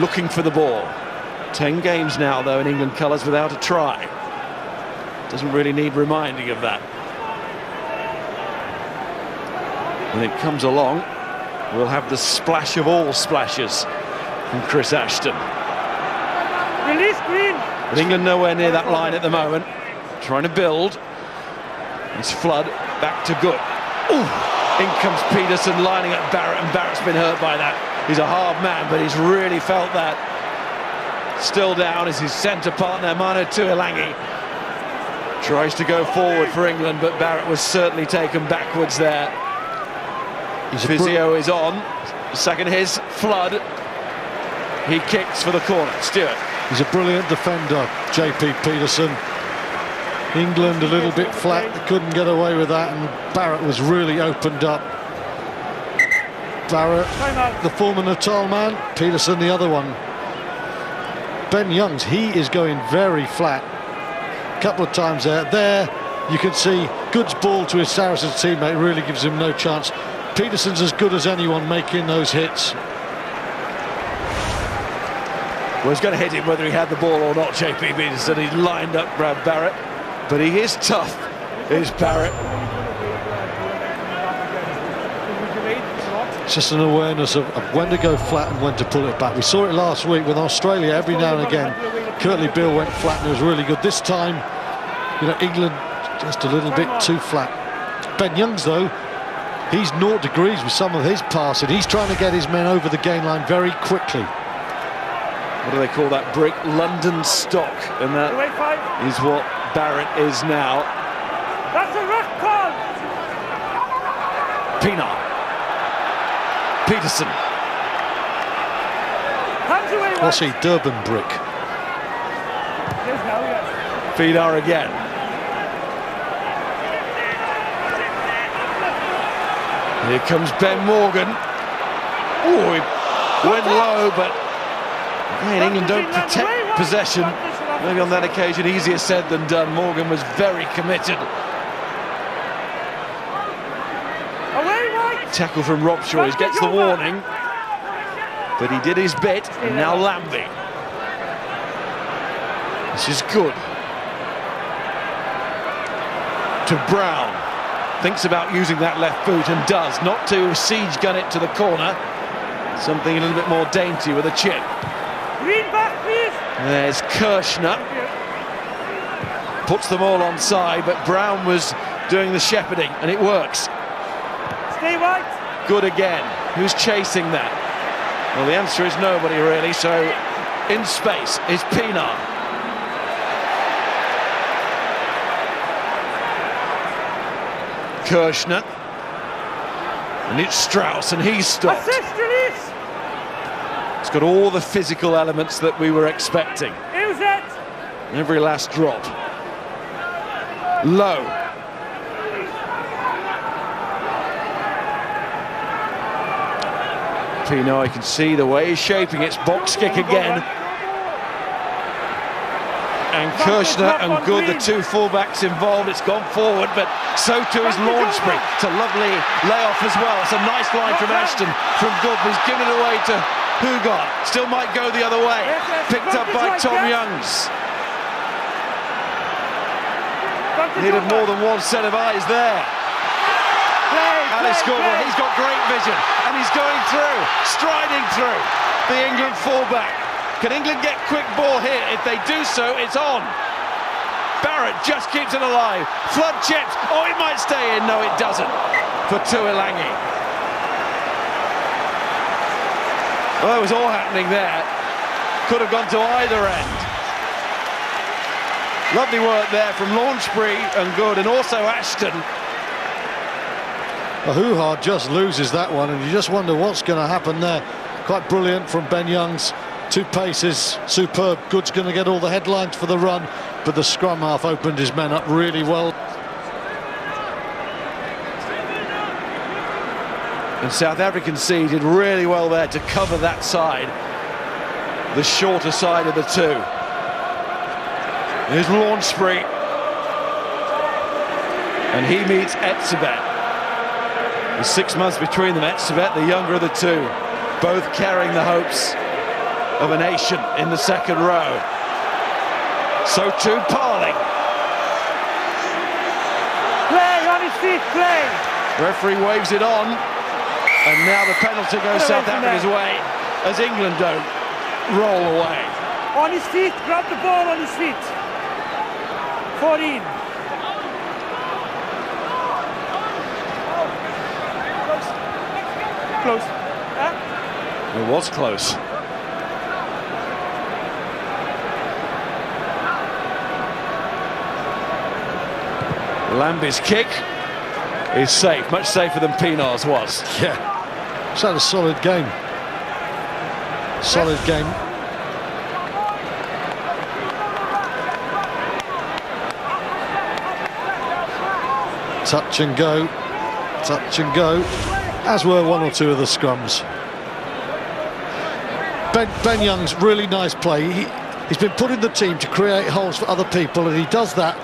looking for the ball. 10 games now, though, in England colours without a try. Doesn't really need reminding of that. When it comes along, we'll have the splash of all splashes from Chris Ashton. Release Green. But England nowhere near that line at the moment. Trying to build. It's Flood back to Good. Ooh, in comes Peterson lining up Barrett, and Barrett's been hurt by that. He's a hard man, but he's really felt that. Still down is his centre partner, Manu Tuilangi. Tries to go forward for England, but Barrett was certainly taken backwards there. Physio is on. Second his, Flood. He kicks for the corner. Stewart. He's a brilliant defender, JP Peterson. England a little bit flat, they couldn't get away with that, and Barrett was really opened up. Barrett, the former Natal man, Peterson the other one. Ben Youngs, he is going very flat. A couple of times there. There, you can see Good's ball to his Saracens teammate really gives him no chance. Peterson's as good as anyone making those hits. Well, he's going to hit him whether he had the ball or not, JP Peterson. He lined up Brad Barrett, but he is tough, is Barrett. It's just an awareness of when to go flat and when to pull it back. We saw it last week with Australia. Every now and again, Curtly Beale went flat and it was really good. This time, you know, England just a little bit too flat. Ben Youngs, though, he's 0 degrees with some of his passing. He's trying to get his men over the gain line very quickly. What do they call that brick? London stock, and that is what Barrett is now. That's a ruck call. Pienaar. Peterson. Hands away. What's he? Durban brick. Pienaar again. Here comes Ben Morgan. Oh, he went low, but man, England don't protect possession. Maybe on that occasion, easier said than done. Morgan was very committed. Tackle from Robshaw, he gets the warning, but he did his bit. And now Lambie. This is good. To Brown. Thinks about using that left boot and does. Not to siege gun it to the corner. Something a little bit more dainty with a chip. Green back, please. There's Kirshner. Puts them all onside, but Brown was doing the shepherding, and it works. Stay right. Good again. Who's chasing that? Well, the answer is nobody, really. So, in space is Pienaar. Kirshner. And it's Strauss, and he's stopped. Assist, release. It's got all the physical elements that we were expecting. Use it. Every last drop. Low. Pienaar, you can see the way he's shaping. It's box kick again. And Kirshner and Good, the two fullbacks involved. It's gone forward, but so too is Launchbury. It's a lovely layoff as well. It's a nice line from Ashton, from Good, but he's given it away to Hugon. Still might go the other way. Picked up by Tom Youngs. Needed more than one set of eyes there. Alice Gordon, he's got great vision, and he's going through, striding through the England fullback. Can England get quick ball here? If they do so, it's on. Barrett just keeps it alive. Flood chips. Oh, it might stay in. No, it doesn't. For Tuilangi. Well, it was all happening there. Could have gone to either end. Lovely work there from Launchbury and Good, and also Ashton. Huhar just loses that one, and you just wonder what's going to happen there. Quite brilliant from Ben Youngs. 2 paces, superb. Good's going to get all the headlines for the run, but the scrum half opened his men up really well. And South African C did really well there to cover that side, the shorter side of the two. Here's Launchbury, and he meets Etzebeth. There's 6 months between them. Etzebeth, the younger of the two, both carrying the hopes of a nation in the second row. So too Parling. Play on his feet, play. Referee waves it on, and now the penalty goes South Africa's way as England don't roll away. On his feet, grab the ball on his feet. 14. Close. Huh? It was close. Lambie's kick is safe, much safer than Pienaar's was. Yeah, it's had a solid game. Solid game. Touch and go, as were 1 or 2 of the scrums. Ben Young's really nice play. He's been put in the team to create holes for other people, and he does that.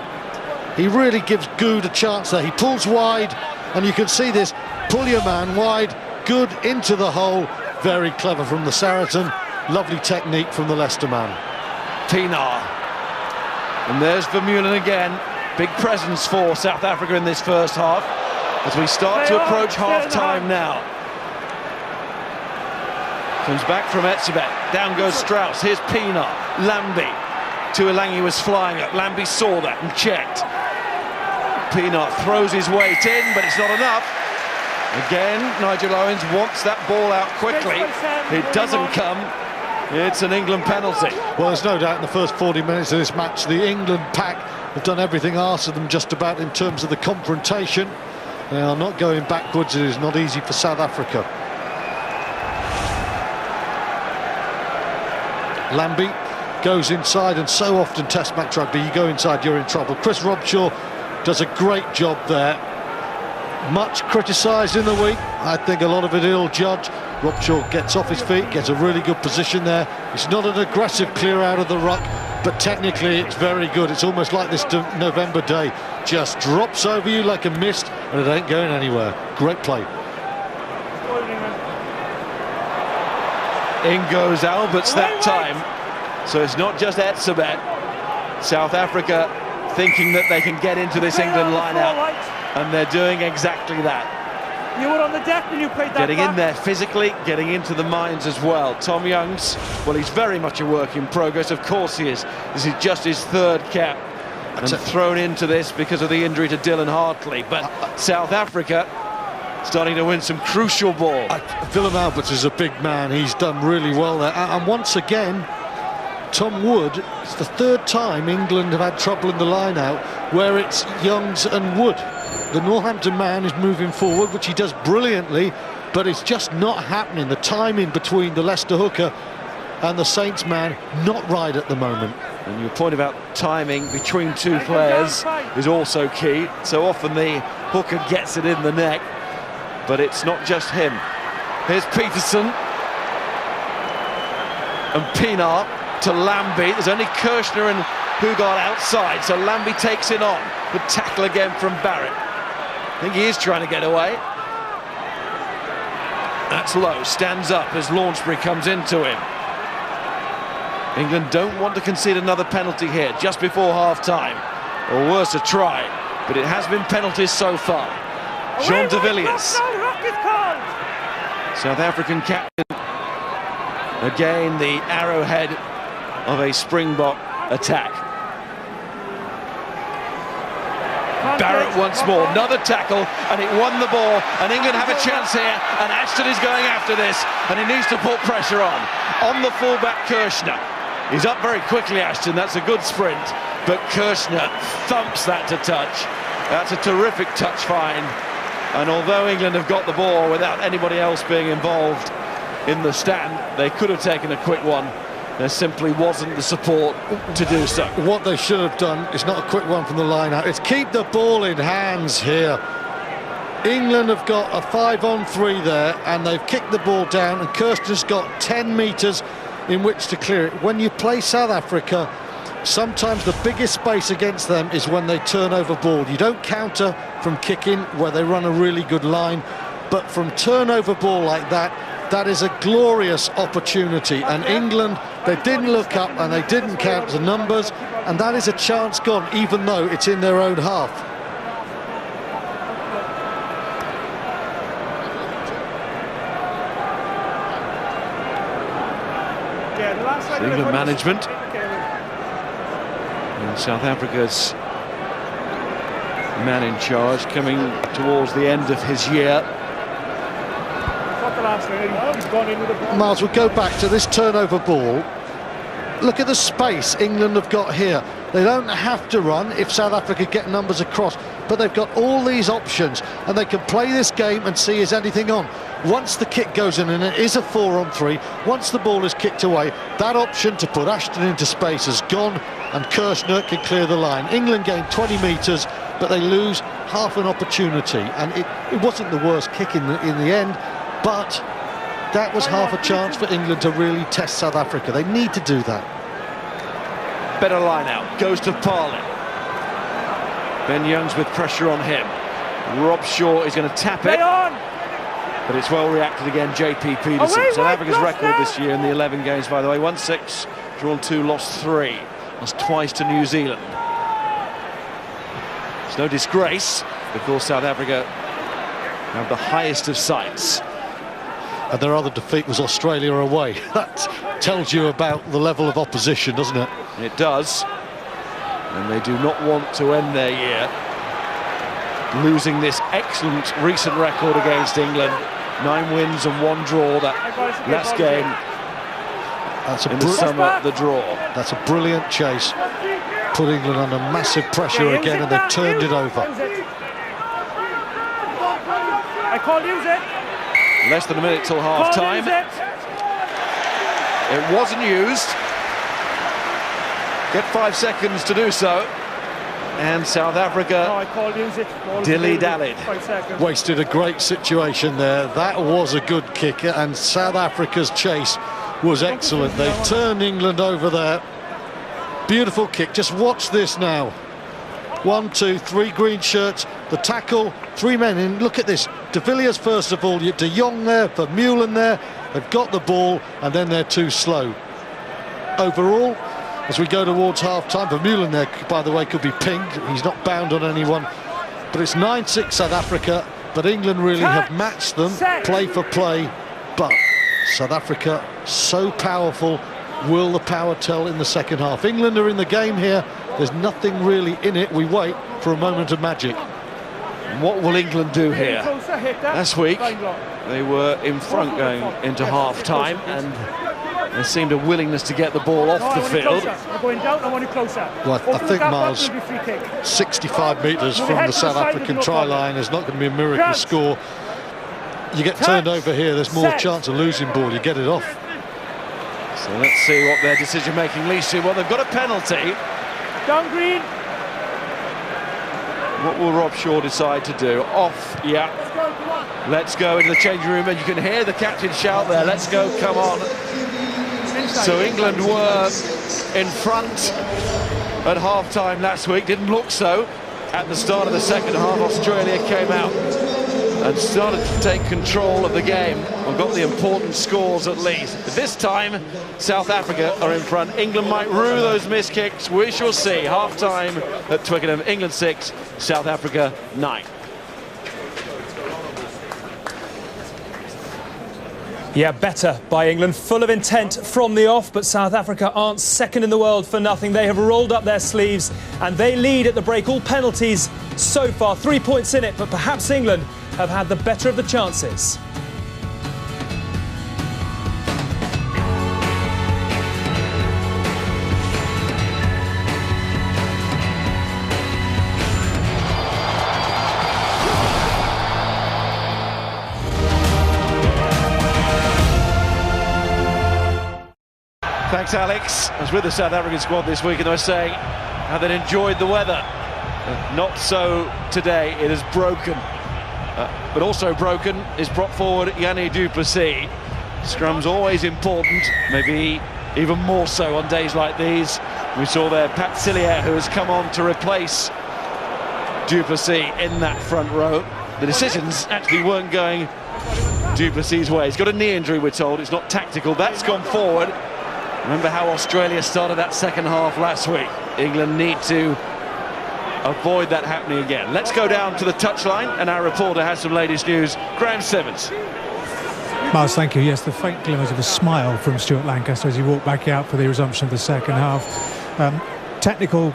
He really gives Good a chance there. He pulls wide, and you can see this. Pull your man wide, Good into the hole. Very clever from the Saracen. Lovely technique from the Leicester man. Pienaar. And there's Vermeulen again. Big presence for South Africa in this first half as we start to approach half-time now. Comes back from Etzebeth. Down goes Strauss. Here's Pienaar. Lambie. Tuilangi was flying up. Lambie saw that and checked. Pienaar throws his weight in, but it's not enough. Again, Nigel Owens wants that ball out quickly. It doesn't come. It's an England penalty. Well, there's no doubt in the first 40 minutes of this match, the England pack have done everything asked of them just about in terms of the confrontation. They are not going backwards. It is not easy for South Africa. Lambie goes inside, and so often Test match rugby, you go inside, you're in trouble. Chris Robshaw does a great job there. Much criticised in the week. I think a lot of it ill-judged. Robshaw gets off his feet, gets a really good position there. It's not an aggressive clear out of the ruck, but technically it's very good. It's almost like this November day. Just drops over you like a mist, and it ain't going anywhere. Great play. In goes Alberts that time. So it's not just Etzebeth. South Africa thinking that they can get into this England line-out, and they're doing exactly that. You were on the deck when you played that. Getting in there physically, getting into the minds as well. Tom Youngs, well, he's very much a work in progress. Of course he is. This is just his third cap, and thrown into this because of the injury to Dylan Hartley. But South Africa starting to win some crucial ball. Willem Alberts is a big man. He's done really well there. And once again, Tom Wood, it's the third time England have had trouble in the line-out where it's Youngs and Wood. The Northampton man is moving forward, which he does brilliantly, but it's just not happening. The timing between the Leicester hooker and the Saints man, not right at the moment. And your point about timing between two players is also key. So often the hooker gets it in the neck, but it's not just him. Here's Peterson. And Pienaar to Lambie. There's only Kirshner and Hugard outside, so Lambie takes it on. Good tackle again from Barrett. I think he is trying to get away. That's low, stands up as Launchbury comes into him. England don't want to concede another penalty here just before half-time, or worse, a try, but it has been penalties so far. Jean de Villiers, South African captain, again the arrowhead of a Springbok attack. Barrett once more, another tackle, and it won the ball, and England have a chance here, and Ashton is going after this, and he needs to put pressure on the fullback Kirshner. He's up very quickly, Ashton, that's a good sprint, but Kirshner thumps that to touch. That's a terrific touch find, and although England have got the ball without anybody else being involved in the stand, they could have taken a quick one. There simply wasn't the support to do so. What they should have done is not a quick one from the line out, it's keep the ball in hands here. England have got a 5-on-3 there, and they've kicked the ball down, and Kirshner's got 10 metres in which to clear it. When you play South Africa, sometimes the biggest space against them is when they turn over ball. You don't counter from kicking where they run a really good line, but from turnover ball like that, that is a glorious opportunity, and England, they didn't look up and they didn't count the numbers, and that is a chance gone, even though it's in their own half. England management and South Africa's man in charge coming towards the end of his year. Miles, we'll go back to this turnover ball. Look at the space England have got here. They don't have to run if South Africa get numbers across, but they've got all these options, and they can play this game and see is anything on. Once the kick goes in, and it is a 4-on-3, once the ball is kicked away, that option to put Ashton into space has gone, and Kirshner can clear the line. England gain 20 metres, but they lose half an opportunity, and it wasn't the worst kick in the end, but that was half a chance for England to really test South Africa. They need to do that. Better line out, goes to Parley. Ben Youngs with pressure on him. Rob Shaw is going to tap it. But it's well reacted again, JP Peterson. South Africa's record this year in the 11 games, by the way, won 6, drawn 2, lost 3. Lost twice to New Zealand. It's no disgrace, because South Africa have the highest of sights. And their other defeat was Australia away. That tells you about the level of opposition, doesn't it? It does. And they do not want to end their year losing this excellent recent record against England. 9 wins and 1 draw. That last game in the summer, the draw. That's a brilliant chase. Put England under massive pressure again, and they've turned it over. I can't use it. Less than a minute till half-time. It wasn't used. Get 5 seconds to do so. And South Africa dilly-dallied. Wasted a great situation there. That was a good kick, and South Africa's chase was excellent. They've turned England over there. Beautiful kick. Just watch this now. 1, 2, 3 green shirts. The tackle, 3 men in. Look at this. De Villiers first of all. De Jong there, Vermeulen there. They've got the ball, and then they're too slow. Overall, as we go towards half-time, Vermeulen there, by the way, could be pinged. He's not bound on anyone. But it's 9-6 South Africa, but England really have matched them, play for play. But South Africa, so powerful. Will the power tell in the second half? England are in the game here. There's nothing really in it. We wait for a moment of magic. What will England do here? Last week, they were in front going into half-time, and there seemed a willingness to get the ball off the field. Well, I think, Miles, 65 metres from the South African try line is not going to be a miracle score. You get turned over here, there's more chance of losing ball. You get it off. So let's see what their decision-making leads to. Well, they've got a penalty. Down green. What will Rob Shaw decide to do? Off, yeah. Let's go into the changing room, and you can hear the captain shout there, let's go, come on. So England were in front at half-time last week. Didn't look so at the start of the second half. Australia came out and started to take control of the game and got the important scores at least. But this time, South Africa are in front. England might rue those missed kicks. We shall see. Half-time at Twickenham. England 6, South Africa 9. Yeah, better by England, full of intent from the off, but South Africa aren't second in the world for nothing. They have rolled up their sleeves and they lead at the break. All penalties so far, 3 points in it, but perhaps England have had the better of the chances. Thanks, Alex. I was with the South African squad this week and they were saying how they'd enjoyed the weather. Not so today. It is broken. But also broken is prop forward Yanni du Plessis. Scrum's always important, maybe even more so on days like these. We saw there Pat Cillier, who has come on to replace du Plessis in that front row. The decisions actually weren't going du Plessis' way. He's got a knee injury, we're told. It's not tactical. That's gone forward. Remember how Australia started that second half last week. England need to avoid that happening again. Let's go down to the touchline, and our reporter has some latest news. Graham Simmons. Miles, thank you. Yes, the faint glimmers of a smile from Stuart Lancaster as he walked back out for the resumption of the second half. Technical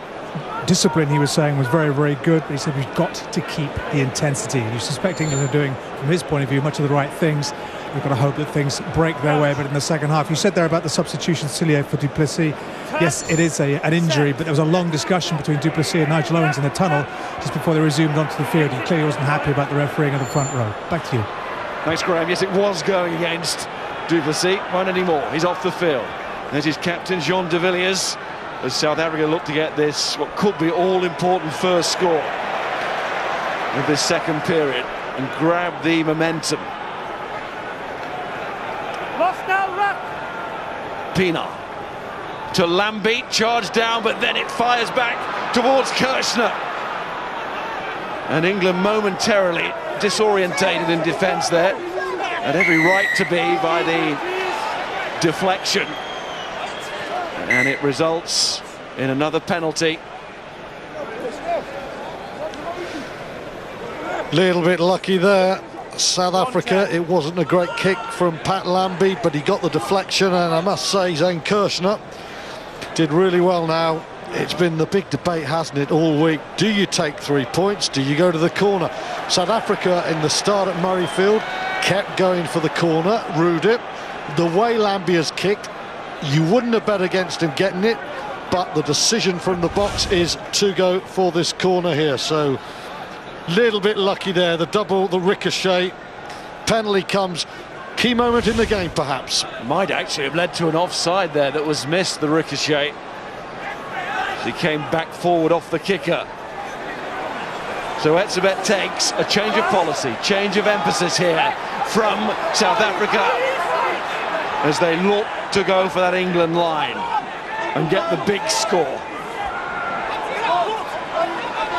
discipline, he was saying, was very, very good, but he said we've got to keep the intensity. You suspect England are doing, from his point of view, much of the right things. We've got to hope that things break their way a bit in the second half. You said there about the substitution, Cillier for du Plessis. Yes, it is an injury, but there was a long discussion between du Plessis and Nigel Owens in the tunnel just before they resumed onto the field. He clearly wasn't happy about the refereeing of the front row. Back to you. Thanks, Graham. Yes, it was going against du Plessis. Won't anymore. He's off the field. There's his captain, Jean de Villiers, as South Africa look to get this, what could be all-important first score of this second period and grab the momentum. Lost now, Ruck. Pienaar to Lambie, charged down, but then it fires back towards Kirshner. And England momentarily disorientated in defence there. Had every right to be by the deflection. And it results in another penalty. Little bit lucky there. South Africa, it wasn't a great kick from Pat Lambie, but he got the deflection, and I must say Zane Kirshner did really well now. It's been the big debate, hasn't it, all week? Do you take 3 points? Do you go to the corner? South Africa in the start at Murrayfield kept going for the corner, rued it. The way Lambie has kicked, you wouldn't have bet against him getting it, but the decision from the box is to go for this corner here. So little bit lucky there, the double, the ricochet, penalty comes. Key moment in the game, perhaps. Might actually have led to an offside there that was missed, the ricochet. He came back forward off the kicker. So Etzebeth takes a change of policy, change of emphasis here from South Africa as they look to go for that England line and get the big score.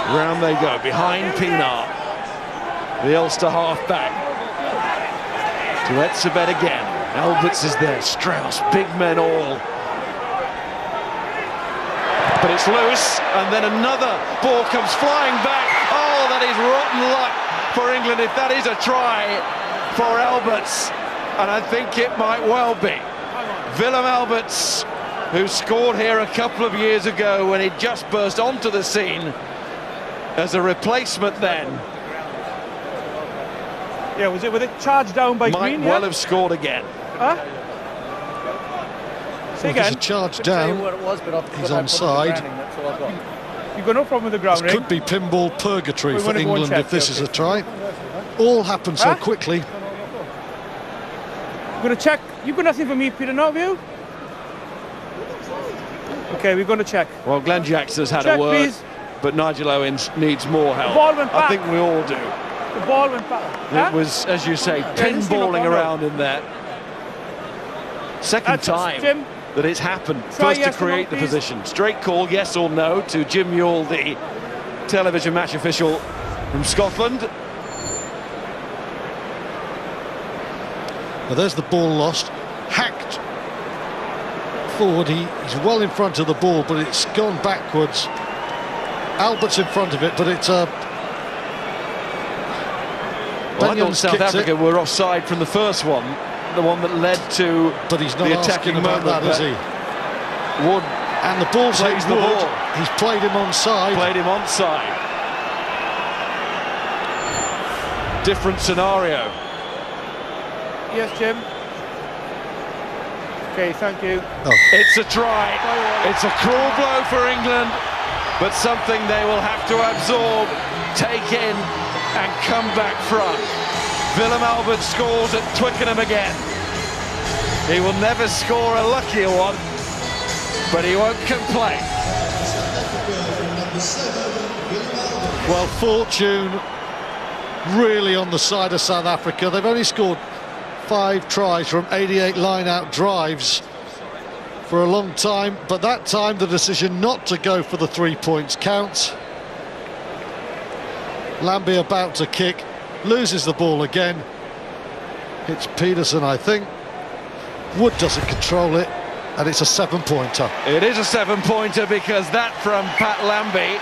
Round they go, behind Pienaar, the Ulster half-back. To Etzebeth again. Alberts is there, Strauss, big men all. But it's loose, and then another ball comes flying back. Oh, that is rotten luck for England if that is a try for Alberts. And I think it might well be. Willem Alberts, who scored here a couple of years ago when he just burst onto the scene as a replacement then. Yeah, was it charged down by Might Green? well have scored again. Huh? Say again. There's a charge down. He's onside. You've got no problem with the ground This ring? could be pinball purgatory We for wanna go and England check, if this yeah, is a try. All happened so Huh? quickly. You're going to check. You've got nothing for me, Peter, not you? Okay, we're going to check. Well, Glenn Jackson's had Check, a word, please. but Nigel Owens needs more help. ball went I back. think we all do. The ball went back. Huh? It was, as you say, didn't see no pinballing ball. around in there. Second That's time Jim. that it's happened. Try First yes to or no, create the please. position. Straight call, yes or no, to Jim Newell, the television match official from Scotland. Now there's the ball lost. Hacked forward. He's well in front of the ball, but it's gone backwards. Albert's in front of it, but it's a... Well, I thought South Africa were offside from the first one, the one that led to but he's not the asking attacking about moment. that, is he? Wood And the ball's hit plays the Wood. ball. He's played him onside. Played him onside. Different scenario. Yes, Jim. Okay, thank you. It's a try. It's a cruel blow for England, but something they will have to absorb, take in, and come back from. Willem Albert scores at Twickenham again. He will never score a luckier one, but he won't complain. Well, fortune really on the side of South Africa. They've only scored 5 tries from 88 line-out drives for a long time, but that time the decision not to go for the 3 points counts. Lambie about to kick, loses the ball again. It's Peterson, I think. Wood doesn't control it, and it's a 7-pointer. It is a 7-pointer because that from Pat Lambie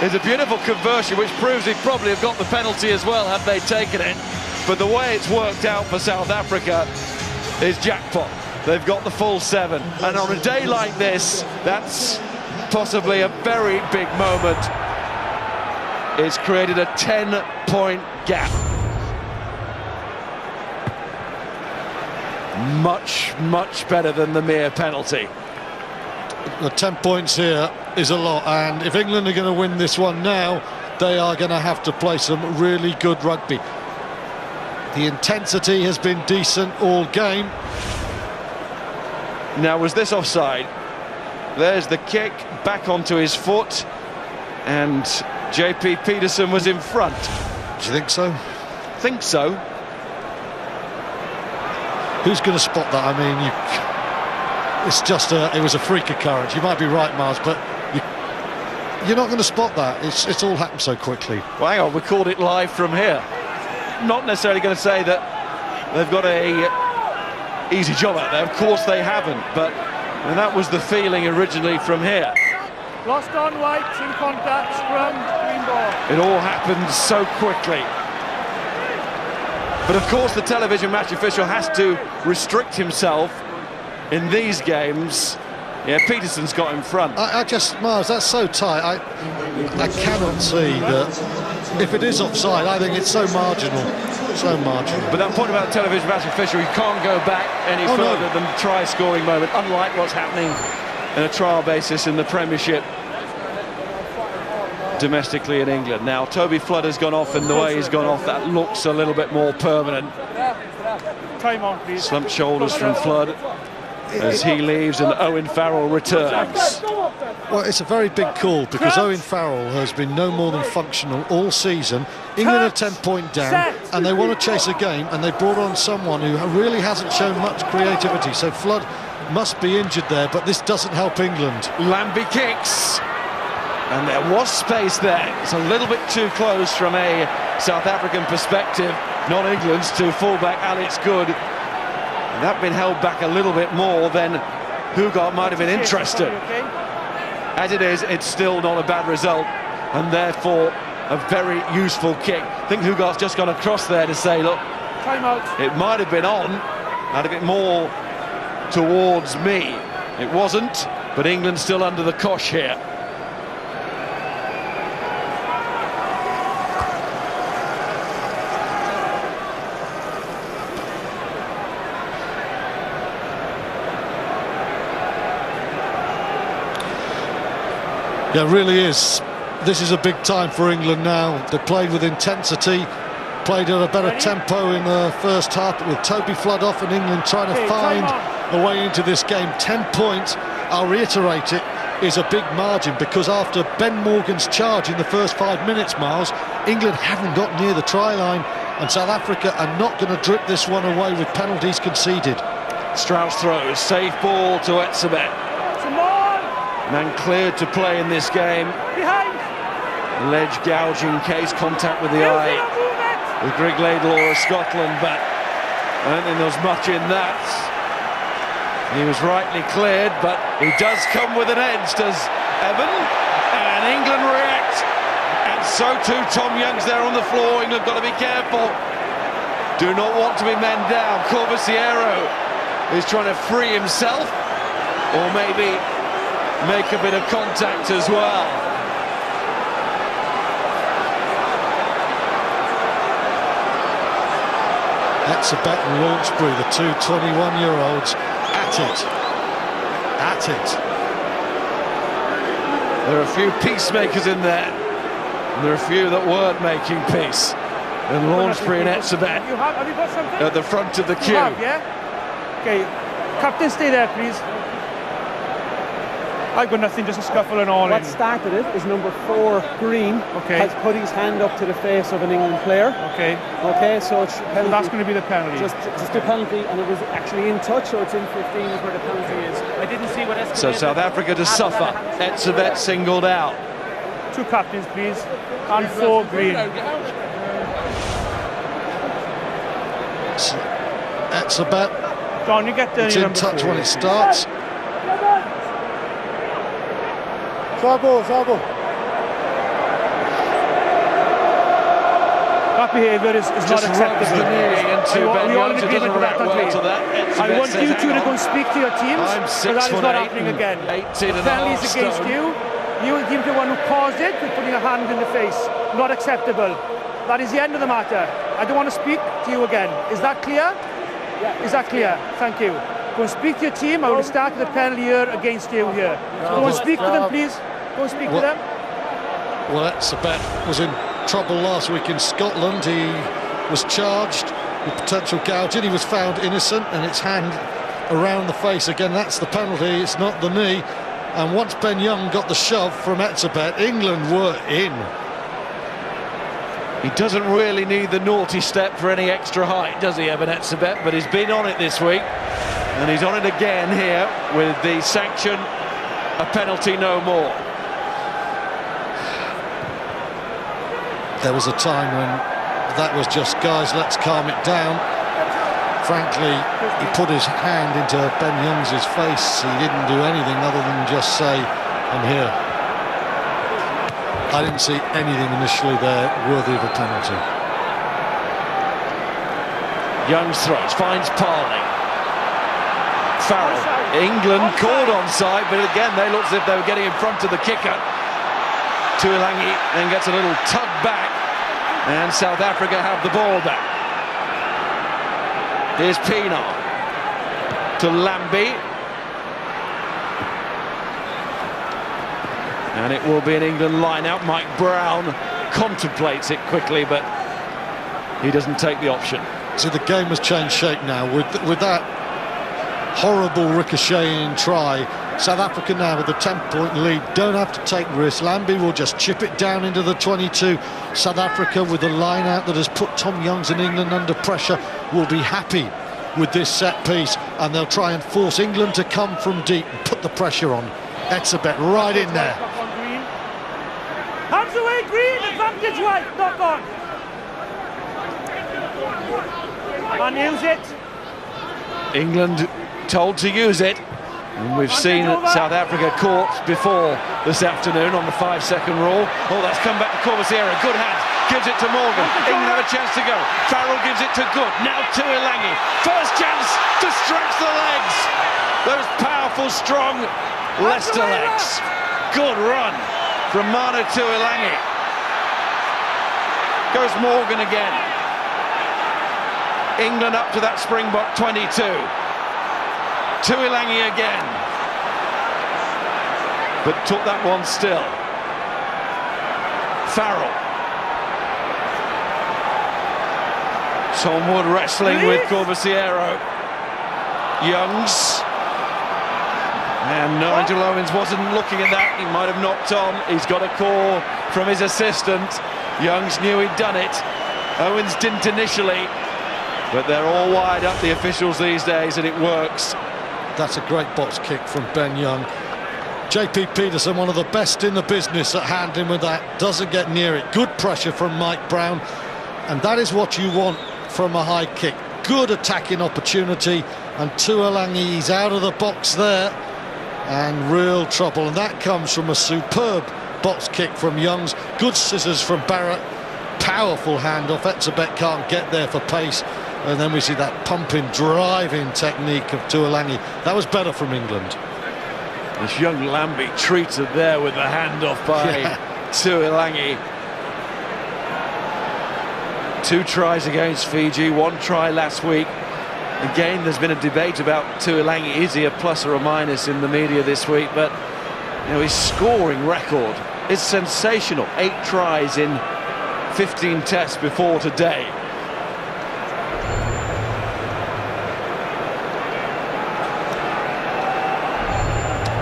is a beautiful conversion, which proves he'd probably have got the penalty as well had they taken it. But the way it's worked out for South Africa is jackpot. They've got the full 7, and on a day like this, that's possibly a very big moment. It's created a 10-point gap. Much, much better than the mere penalty. The 10 points here is a lot, and if England are going to win this one now, they are going to have to play some really good rugby. The intensity has been decent all game. Now, was this offside? There's the kick back onto his foot, and JP Peterson was in front. Do you think so? Think so. Who's going to spot that? I mean, it's just it was a freak occurrence. You might be right, Miles, but you're not going to spot that. It's all happened so quickly. Well, hang on, we called it live from here. Not necessarily going to say that they've got a easy job out there. Of course they haven't, but that was the feeling originally from here. Lost on white, in contact, scrum, green ball. It all happened so quickly. But of course the television match official has to restrict himself in these games. Yeah, Peterson's got in front. Miles, that's so tight. I cannot see that. If it is offside, I think it's so marginal. So marginal. But that point about the television match official, you can't go back any further than the try-scoring moment, unlike what's happening in a trial basis in the Premiership domestically in England. Now, Toby Flood has gone off, and the way he's gone off, that looks a little bit more permanent. Time on, please. Slumped shoulders from Flood as he leaves and Owen Farrell returns. Well, it's a very big call because Owen Farrell has been no more than functional all season. England are 10-point down and they want to chase a game, and they brought on someone who really hasn't shown much creativity. So Flood must be injured there, but this doesn't help England. Lambie kicks. And there was space there. It's a little bit too close from a South African perspective, not England's, to fullback Alex Good. And that been held back a little bit more than Hugart might have been interested. As it is, it's still not a bad result, and therefore a very useful kick. I think Hugart's just gone across there to say, look, it might have been on, had a bit more towards me. It wasn't, but England still under the cosh here. Yeah, it really is. This is a big time for England now. They played with intensity, played at a better tempo in the first half, with Toby Flood off and England trying to find a way into this game. 10 points, I'll reiterate it, is a big margin, because after Ben Morgan's charge in the first 5 minutes, Miles, England haven't got near the try line, and South Africa are not going to drip this one away with penalties conceded. Strauss throws, safe ball to Etzebeth. Man cleared to play in this game. Ledge gouging case, contact with the eye with Greg Laidlaw of Scotland, but I don't think there was much in that. He was rightly cleared, but he does come with an edge, does Evan, and England react, and so too Tom Young's there on the floor. England got to be careful, do not want to be men down. Corvisiero is trying to free himself, or maybe make a bit of contact as well. Etzebeth and Launchbury, the two 21-year-olds, at it. There are a few peacemakers in there, and there are a few that weren't making peace. And Launchbury and Etzebeth have you got something? at the front of the queue. Yeah? Okay, Captain, stay there, please. I've got nothing, just a scuffle and all. What started it is number 4, Green, has put his hand up to the face of an England player. Okay, so it's penalty. That's going to be the penalty. Just a penalty, and it was actually in touch, so it's in 15 is where the penalty is. I didn't see what So South Africa to suffer. Etzebeth singled out. 2 captains, please, and 4 Green. Etzebeth, John, you get it's in touch 4. When it starts. Sabo. That behaviour is not acceptable. We all in agreement with that, don't we? I want you two to go and speak to your teams, but that is not happening again. The penalty is against you. You and the one who caused it with putting a hand in the face. Not acceptable. That is the end of the matter. I don't want to speak to you again. Is that clear? Yeah. Is that clear? Thank you. Go and speak to your team. I will start the penalty here against you here. Go and speak to them, please. Go and speak to them. Well, Etzebeth was in trouble last week in Scotland. He was charged with potential gouging. He was found innocent, and it's hand around the face. Again, that's the penalty. It's not the knee. And once Ben Young got the shove from Etzebeth, England were in. He doesn't really need the naughty step for any extra height, does he, Evan Etzebeth? But he's been on it this week, and he's on it again here with the sanction, a penalty no more. There was a time when that was just, guys, let's calm it down. Frankly, he put his hand into Ben Youngs' face. He didn't do anything other than just say, I'm here. I didn't see anything initially there worthy of a penalty. Youngs throws, finds Parley. Farrell, England called onside, but again they looked as if they were getting in front of the kicker. Tuilangi then gets a little tug back, and South Africa have the ball back. Here's Pienaar to Lambie, and it will be an England line-out. Mike Brown contemplates it quickly, but he doesn't take the option. So the game has changed shape now with that horrible ricocheting try. South Africa now with a 10-point lead, don't have to take risks. Lambie will just chip it down into the 22. South Africa, with the line out that has put Tom Youngs and England under pressure, will be happy with this set piece, and they'll try and force England to come from deep and put the pressure on. Etzebeth right in there. Hands away, Green, advantage right, knock on. And use it. England told to use it. And we've seen South Africa caught before this afternoon on the 5-second rule. Oh, that's come back to Corbisiero. Good hand, gives it to Morgan. England have a chance to go. Farrell gives it to Good. Now Tuilangi. First chance to stretch the legs. Those powerful, strong Leicester legs. Good run from Manu Tuilangi. Goes Morgan again. England up to that Springbok 22. Tuilangi again, but took that one still. Farrell. Tom Wood wrestling with Corbisiero. Youngs. And Nigel Owens wasn't looking at that. He might have knocked on. He's got a call from his assistant. Youngs knew he'd done it. Owens didn't initially, but they're all wide up, the officials these days, and it works. That's a great box kick from Ben Young. JP Peterson, one of the best in the business at handling with that, doesn't get near it. Good pressure from Mike Brown, and that is what you want from a high kick. Good attacking opportunity, and Tuilangi, he's out of the box there, and real trouble. And that comes from a superb box kick from Youngs. Good scissors from Barrett. Powerful handoff. Etzebeth can't get there for pace. And then we see that pumping, driving technique of Tuilangi. That was better from England. This young Lambie treated there with the handoff by Tuilangi. 2 tries against Fiji, 1 try last week. Again, there's been a debate about Tuilangi. Is he a plus or a minus in the media this week? But you know, his scoring record is sensational. 8 tries in 15 tests before today.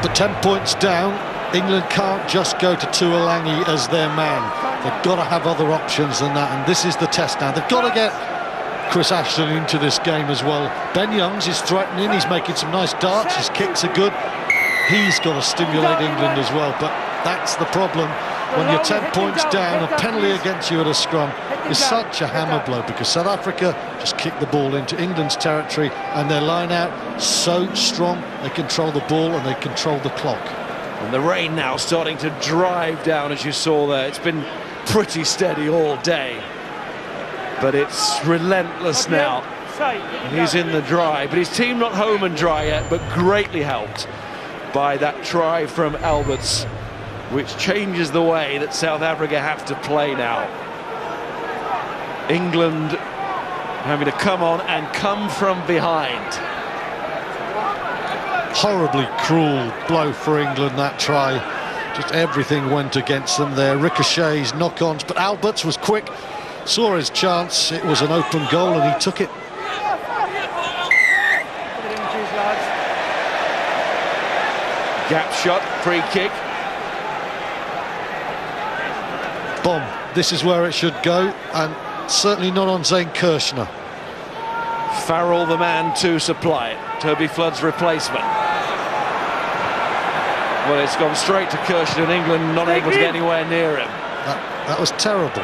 But 10 points down, England can't just go to Tuilangi as their man. They've got to have other options than that, and this is the test now. They've got to get Chris Ashton into this game as well. Ben Youngs is threatening, he's making some nice darts, his kicks are good. He's got to stimulate England as well, but that's the problem. When you're 10 points down, a penalty against you at a scrum is such a hammer blow, because South Africa just kicked the ball into England's territory, and their line out so strong, they control the ball and they control the clock. And the rain now starting to drive down, as you saw there. It's been pretty steady all day, but it's relentless now. He's in the dry, but his team not home and dry yet, but greatly helped by that try from Alberts, which changes the way that South Africa have to play now. England having to come on and come from behind. Horribly cruel blow for England, that try. Just everything went against them there. Ricochets, knock-ons, but Alberts was quick, saw his chance. It was an open goal and he took it. Gap shot, free kick. Bomb. This is where it should go, and certainly not on Zane Kirshner. Farrell the man to supply it. Toby Flood's replacement. Well, it's gone straight to Kirshner, and England not able to get anywhere near him. That was terrible.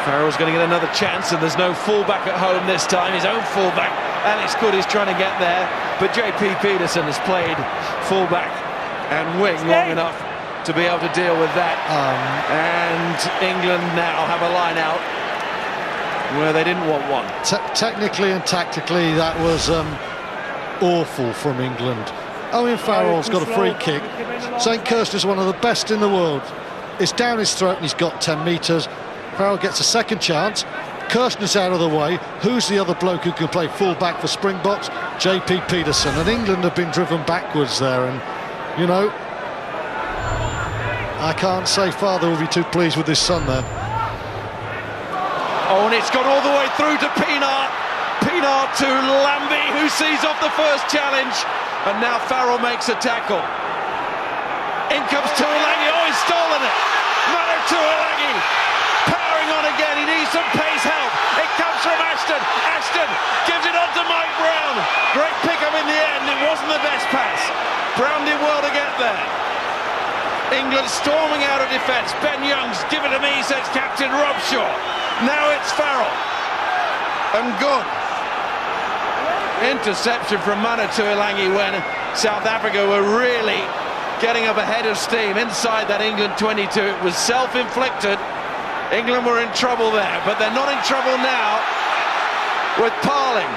Farrell's going to get another chance, and there's no fullback at home this time. His own fullback, Alex Good, is trying to get there, but JP Peterson has played fullback and wing long enough to be able to deal with that. And England now have a line out where they didn't want one. Technically and tactically, that was awful from England. Owen Farrell's got a free kick. St Kirsten is one of the best in the world. It's down his throat and he's got 10 metres. Farrell gets a second chance. Kirsten's out of the way. Who's the other bloke who can play full-back for Springboks? JP Peterson. And England have been driven backwards there. And, you know, I can't say father will be too pleased with his son there. Oh, and it's gone all the way through to Pienaar. Pienaar to Lambie, who sees off the first challenge. And now Farrell makes a tackle. In comes Tuilagi. Oh, he's stolen it. Manu Tuilagi powering on again. He needs some pace help. It comes from Ashton. Ashton gives it on to Mike Brown. Great pick-up in the end. It wasn't the best pass. Brown did well to get there. England storming out of defence. Ben Youngs, give it to me, says captain Rob Shaw. Now it's Farrell. And good. Interception from Manu Tuilagi when South Africa were really getting up ahead of steam inside that England 22. It was self-inflicted. England were in trouble there, but they're not in trouble now with Parling.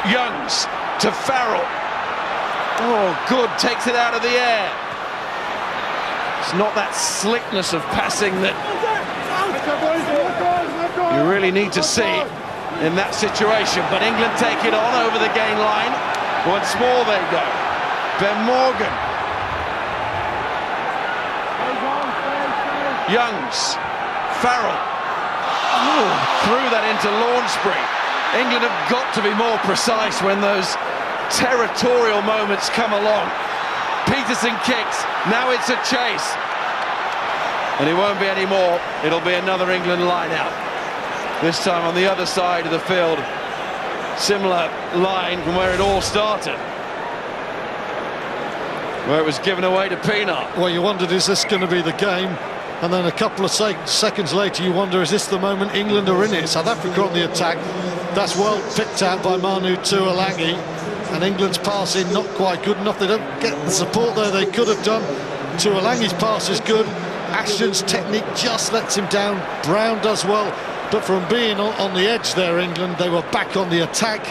Youngs to Farrell. Oh, good, takes it out of the air. It's not that slickness of passing that you really need to see in that situation, but England take it on over the gain line. Once more they go. Ben Morgan. Youngs. Farrell. Oh, threw that into Launchbury. England have got to be more precise when those territorial moments come along. Peterson kicks. Now it's a chase. And it won't be any more. It'll be another England line out. This time on the other side of the field. Similar line from where it all started, where it was given away to Pienaar. Well, you wondered, is this going to be the game? And then a couple of seconds later you wonder, is this the moment England are in it? South Africa on the attack. That's well picked out by Manu Tuilagi, and England's passing not quite good enough. They don't get the support there they could have done. Tuilagi's pass is good. Ashton's technique just lets him down. Brown does well. But from being on the edge there, England, they were back on the attack.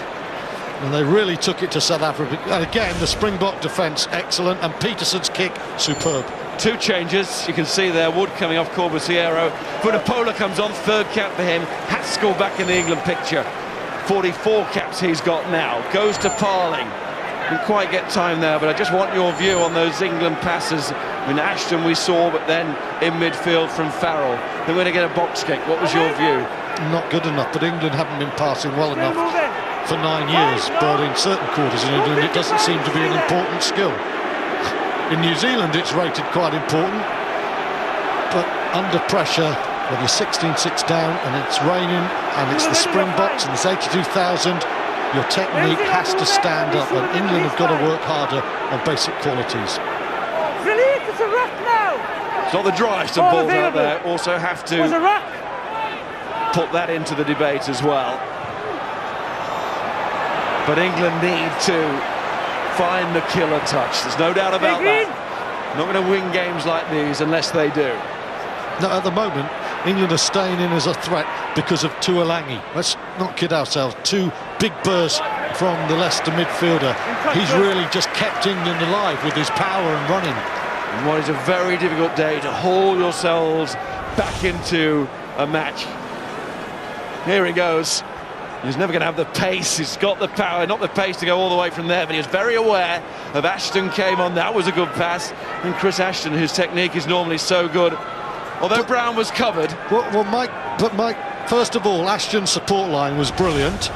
And they really took it to South Africa. And again, the Springbok defence, excellent. And Peterson's kick, superb. Two changes. You can see there, Wood coming off Corbisiero. Vunipola comes on, third cap for him. Haskell back in the England picture. 44 caps he's got now. Goes to Parling. Didn't quite get time there, but I just want your view on those England passes. I mean, Ashton we saw, but then in midfield from Farrell. They're going to get a box kick. What was your view? Not good enough, but England haven't been passing well enough for 9 years. But in certain quarters in England, it doesn't seem to be an important skill. In New Zealand, it's rated quite important. But under pressure, when you're 16-6 down and it's raining and it's the Springboks and there's 82,000, your technique has to stand up, and England have got to work harder on basic qualities. It's a ruck now. It's not the driest of balls out there. Also have to put that into the debate as well. But England need to find the killer touch. There's no doubt about that. Not going to win games like these unless they do. No, at the moment, England are staying in as a threat because of Tuilagi. Let's not kid ourselves. Two big bursts from the Leicester midfielder. He's really just kept England alive with his power and running. And what is a very difficult day to haul yourselves back into a match. Here he goes. He's never going to have the pace. He's got the power, not the pace to go all the way from there, but he was very aware of Ashton came on. That was a good pass. And Chris Ashton, whose technique is normally so good, although Brown was covered. Well, Mike, first of all, Ashton's support line was brilliant.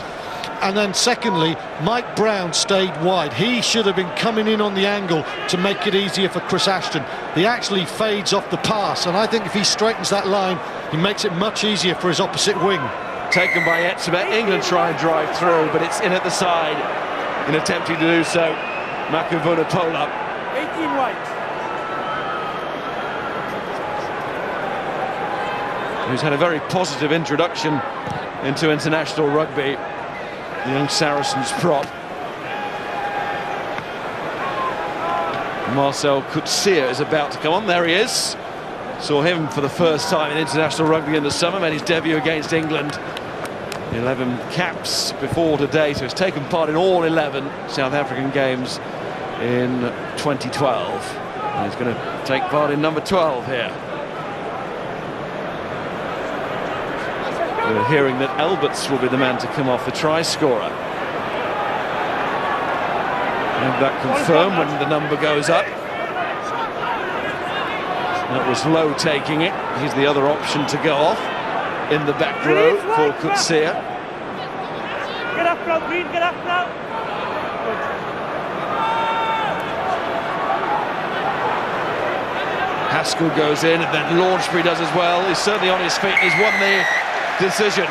And then secondly, Mike Brown stayed wide. He should have been coming in on the angle to make it easier for Chris Ashton. He actually fades off the pass, and I think if he straightens that line, he makes it much easier for his opposite wing. Taken by Etzebeth. England try and drive through, but it's in at the side in attempting to do so. Manu Vunipola. 18 right. who's had a very positive introduction into international rugby. The young Saracens prop. Marcel Coetzee is about to come on. There he is. Saw him for the first time in international rugby in the summer, made his debut against England. 11 caps before today, so he's taken part in all 11 South African games in 2012. And he's going to take part in number 12 here. We're hearing that Alberts will be the man to come off, the try scorer. And that confirmed when the number goes up. That was Lowe taking it. He's the other option to go off in the back row for Coetzee. Get up now, Green, get up now. Haskell goes in, and then Launchbury does as well. He's certainly on his feet. He's won the decision.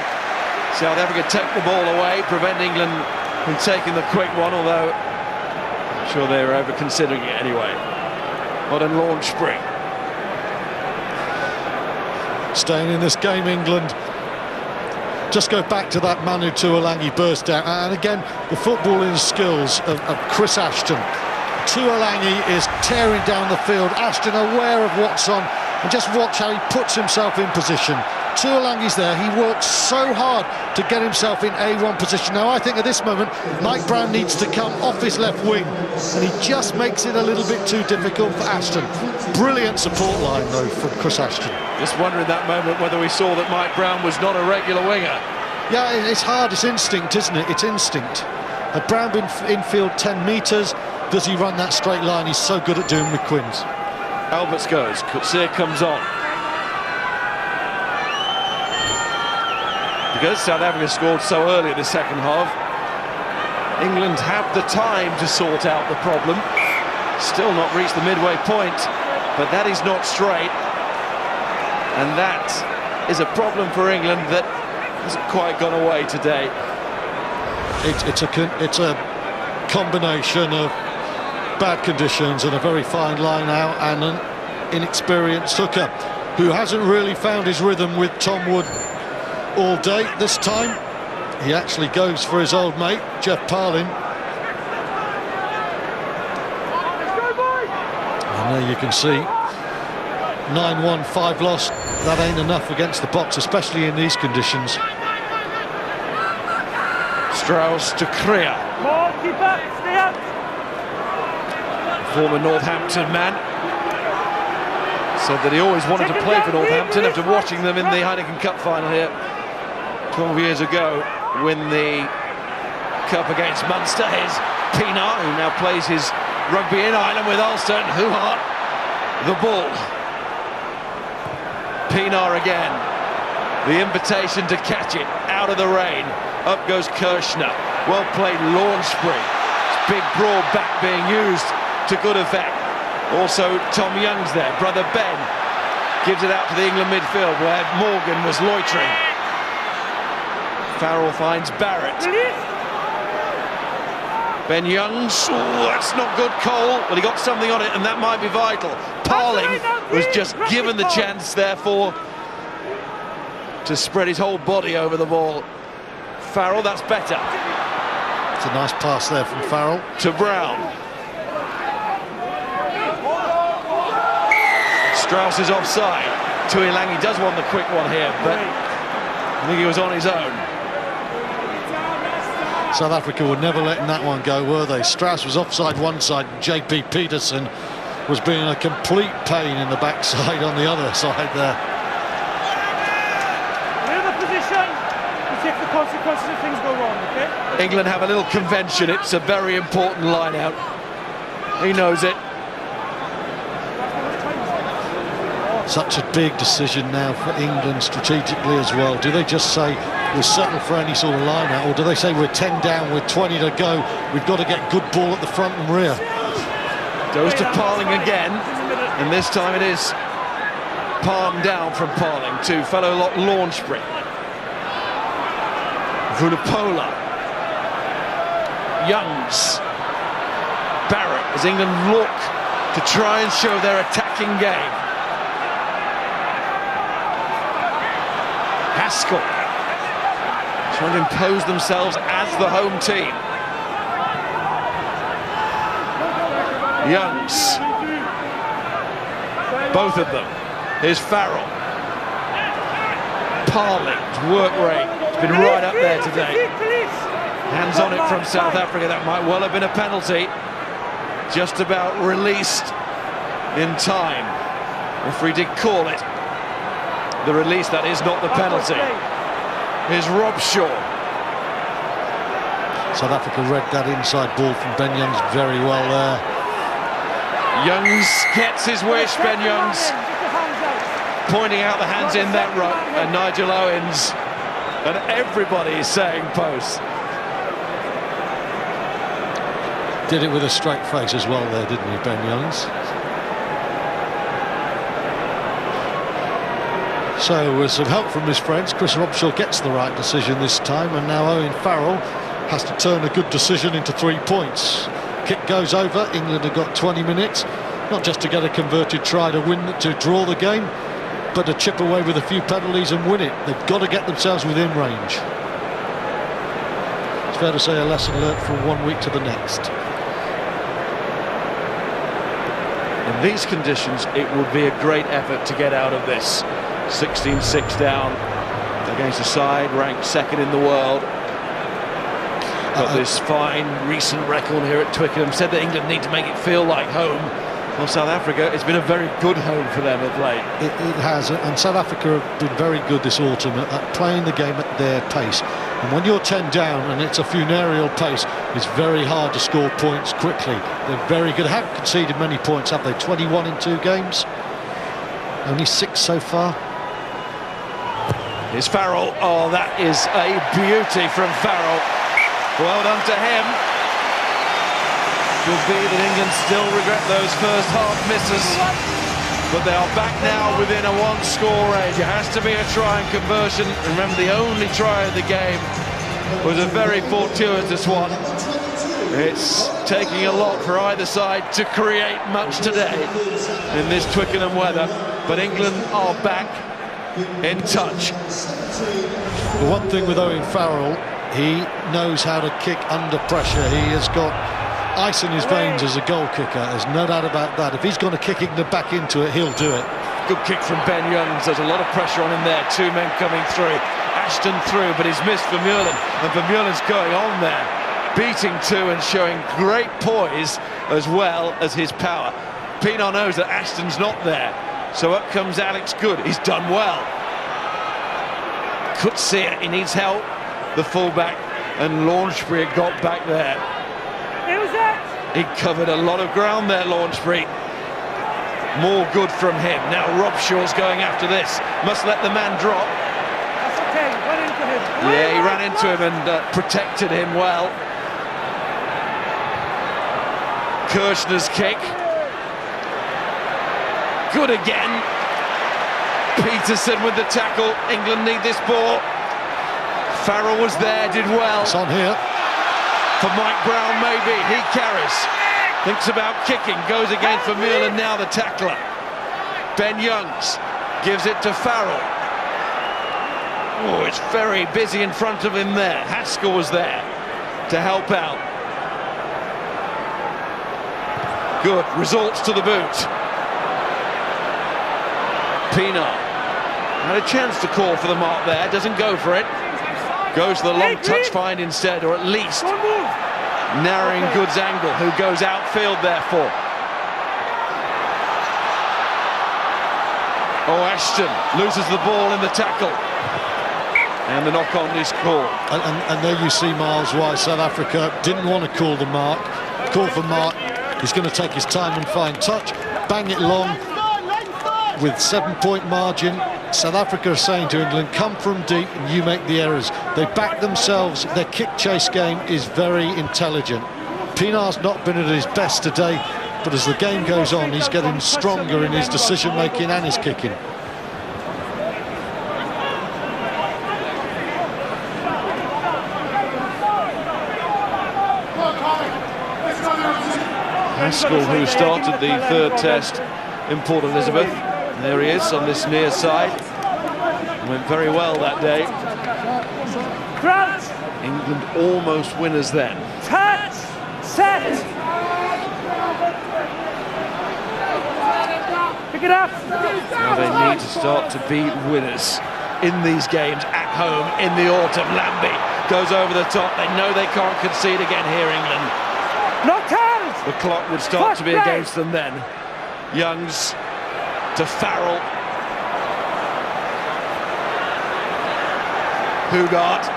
South Africa take the ball away, prevent England from taking the quick one, although I'm sure they were over considering it anyway. Modern Launchbury. Staying in this game, England. Just go back to that Manu Tuolangi burst down, and again the footballing skills of Chris Ashton. Tuolangi is tearing down the field. Ashton aware of what's on, and just watch how he puts himself in position. Tuolangi's there. He works so hard to get himself in A1 position. Now I think at this moment Mike Brown needs to come off his left wing, and he just makes it a little bit too difficult for Ashton. Brilliant support line though from Chris Ashton. Just wondering that moment whether we saw that Mike Brown was not a regular winger. Yeah, it's hard. It's instinct, isn't it? It's instinct. Had Brown been infield 10 metres, does he run that straight line? He's so good at doing with Quins. Alberts goes, Coetzee comes on. Because South Africa scored so early in the second half, England have the time to sort out the problem. Still not reached the midway point, but that is not straight. And that is a problem for England that hasn't quite gone away today. It's a combination of bad conditions and a very fine line out, and an inexperienced hooker who hasn't really found his rhythm with Tom Wood all day. This time he actually goes for his old mate Jeff Parlin, and there you can see 9-1, 5 loss. That ain't enough against the Boks, especially in these conditions. Strauss to Kriya. Keep up, stay up. Former Northampton man. Said that he always wanted to play for Northampton after watching them in the Heineken Cup final here 12 years ago, win the Cup against Munster. Here's Pienaar, who now plays his rugby in Ireland with Ulster, and Huhart the ball. Pienaar again. The invitation to catch it out of the rain. Up goes Kirshner. Well played Launchbury. Big broad back being used to good effect. Also Tom Young's there. Brother Ben gives it out to the England midfield where Morgan was loitering. Farrell finds Barrett. Ben Youngs, that's not good, Cole. Well, he got something on it, and that might be vital. Parling was just given the chance, therefore, to spread his whole body over the ball. Farrell, that's better. It's a nice pass there from Farrell. To Brown. Strauss is offside. Tuolangi does want the quick one here, but I think he was on his own. South Africa were never letting that one go, were they? Strauss was offside one side, J.P. Peterson was being a complete pain in the backside on the other side there. We're in the position to take the consequences if things go wrong, okay? England have a little convention. It's a very important line out. He knows it. Such a big decision now for England strategically as well. Do they just say we'll settle for any sort of line out, or do they say we're 10 down with 20 to go, we've got to get good ball at the front and rear? Goes to Parling again, and this time it is palm down from Parling to fellow lot Launchbury. Vunipola. Youngs. Barrett as England look to try and show their attacking game. Haskell trying to impose themselves as the home team. Youngs, both of them. Here's Farrell. Parling's work rate has been right up there today. Hands on it from South Africa. That might well have been a penalty. Just about released in time. Referee did call it. The release, that is not the penalty. Here's Rob Shaw. South Africa read that inside ball from Ben Youngs very well there. Youngs gets his wish, Ben Youngs. Pointing out the hands in that ruck, and Nigel Owens. And everybody is saying post. Did it with a straight face as well there, didn't he, Ben Youngs? So with some help from his friends, Chris Robshaw gets the right decision this time, and now Owen Farrell has to turn a good decision into 3 points. Kick goes over. England have got 20 minutes, not just to get a converted try to win, to draw the game, but to chip away with a few penalties and win it. They've got to get themselves within range. It's fair to say a lesson learnt from 1 week to the next. In these conditions, it would be a great effort to get out of this. 16-6 down against a side ranked second in the world. Got this fine recent record here at Twickenham. Said that England need to make it feel like home. Well, South Africa, it's been a very good home for them of late. It has, and South Africa have been very good this autumn at playing the game at their pace. And when you're 10 down and it's a funereal pace, it's very hard to score points quickly. They're very good. Haven't conceded many points, have they? 21 in 2 games. Only 6 so far. Here's Farrell. Oh, that is a beauty from Farrell. Well done to him. Could be that England still regret those first half misses, but they are back now within a 1-score range. It has to be a try and conversion. Remember, the only try of the game was a very fortuitous one. It's taking a lot for either side to create much today in this Twickenham weather, but England are back in touch. The one thing with Owen Farrell, he knows how to kick under pressure. He has got ice in his veins as a goal kicker. There's no doubt about that. If he's going to kick England back into it, he'll do it. Good kick from Ben Youngs. There's a lot of pressure on him there. 2 men coming through. Ashton through, but he's missed Vermeulen, and Vermeulen's going on there, beating 2 and showing great poise as well as his power. Pienaar knows that Ashton's not there, so up comes Alex Good. He's done well. Could see it. He needs help. The fullback, and Launchbury got back there. He covered a lot of ground there, Launchbury. More good from him. Now Robshaw's going after this. Must let the man drop. That's okay. Run into him. Yeah, he ran into him and protected him well. Kirshner's kick. Good again. Peterson with the tackle. England need this ball. Farrell was there, did well. It's on here. For Mike Brown, maybe. He carries. Thinks about kicking. Goes against Vermeulen, now the tackler. Ben Youngs gives it to Farrell. Oh, it's very busy in front of him there. Haskell was there to help out. Good. Results to the boot. Pienaar had a chance to call for the mark there. Doesn't go for it. Goes to the long touch find instead, or at least narrowing Good's angle, who goes outfield therefore. Oh, Ashton loses the ball in the tackle. And the knock-on is called. And there you see, Miles, why South Africa didn't want to call the mark. Call for mark. He's going to take his time and find touch. Bang it long with 7-point margin. South Africa are saying to England, come from deep and you make the errors. They back themselves. Their kick chase game is very intelligent. Pienaar's not been at his best today, but as the game goes on, he's getting stronger in his decision making and his kicking. Haskell, who started the 3rd test in Port Elizabeth. There he is on this near side. Went very well that day. Crouch. England almost winners then. Touch. Set. Pick it up. Now they need to start to be winners in these games at home in the autumn. Lambie goes over the top. They know they can't concede again here, England. Not held. The clock would start to be against them then. Youngs to Farrell. Hugart.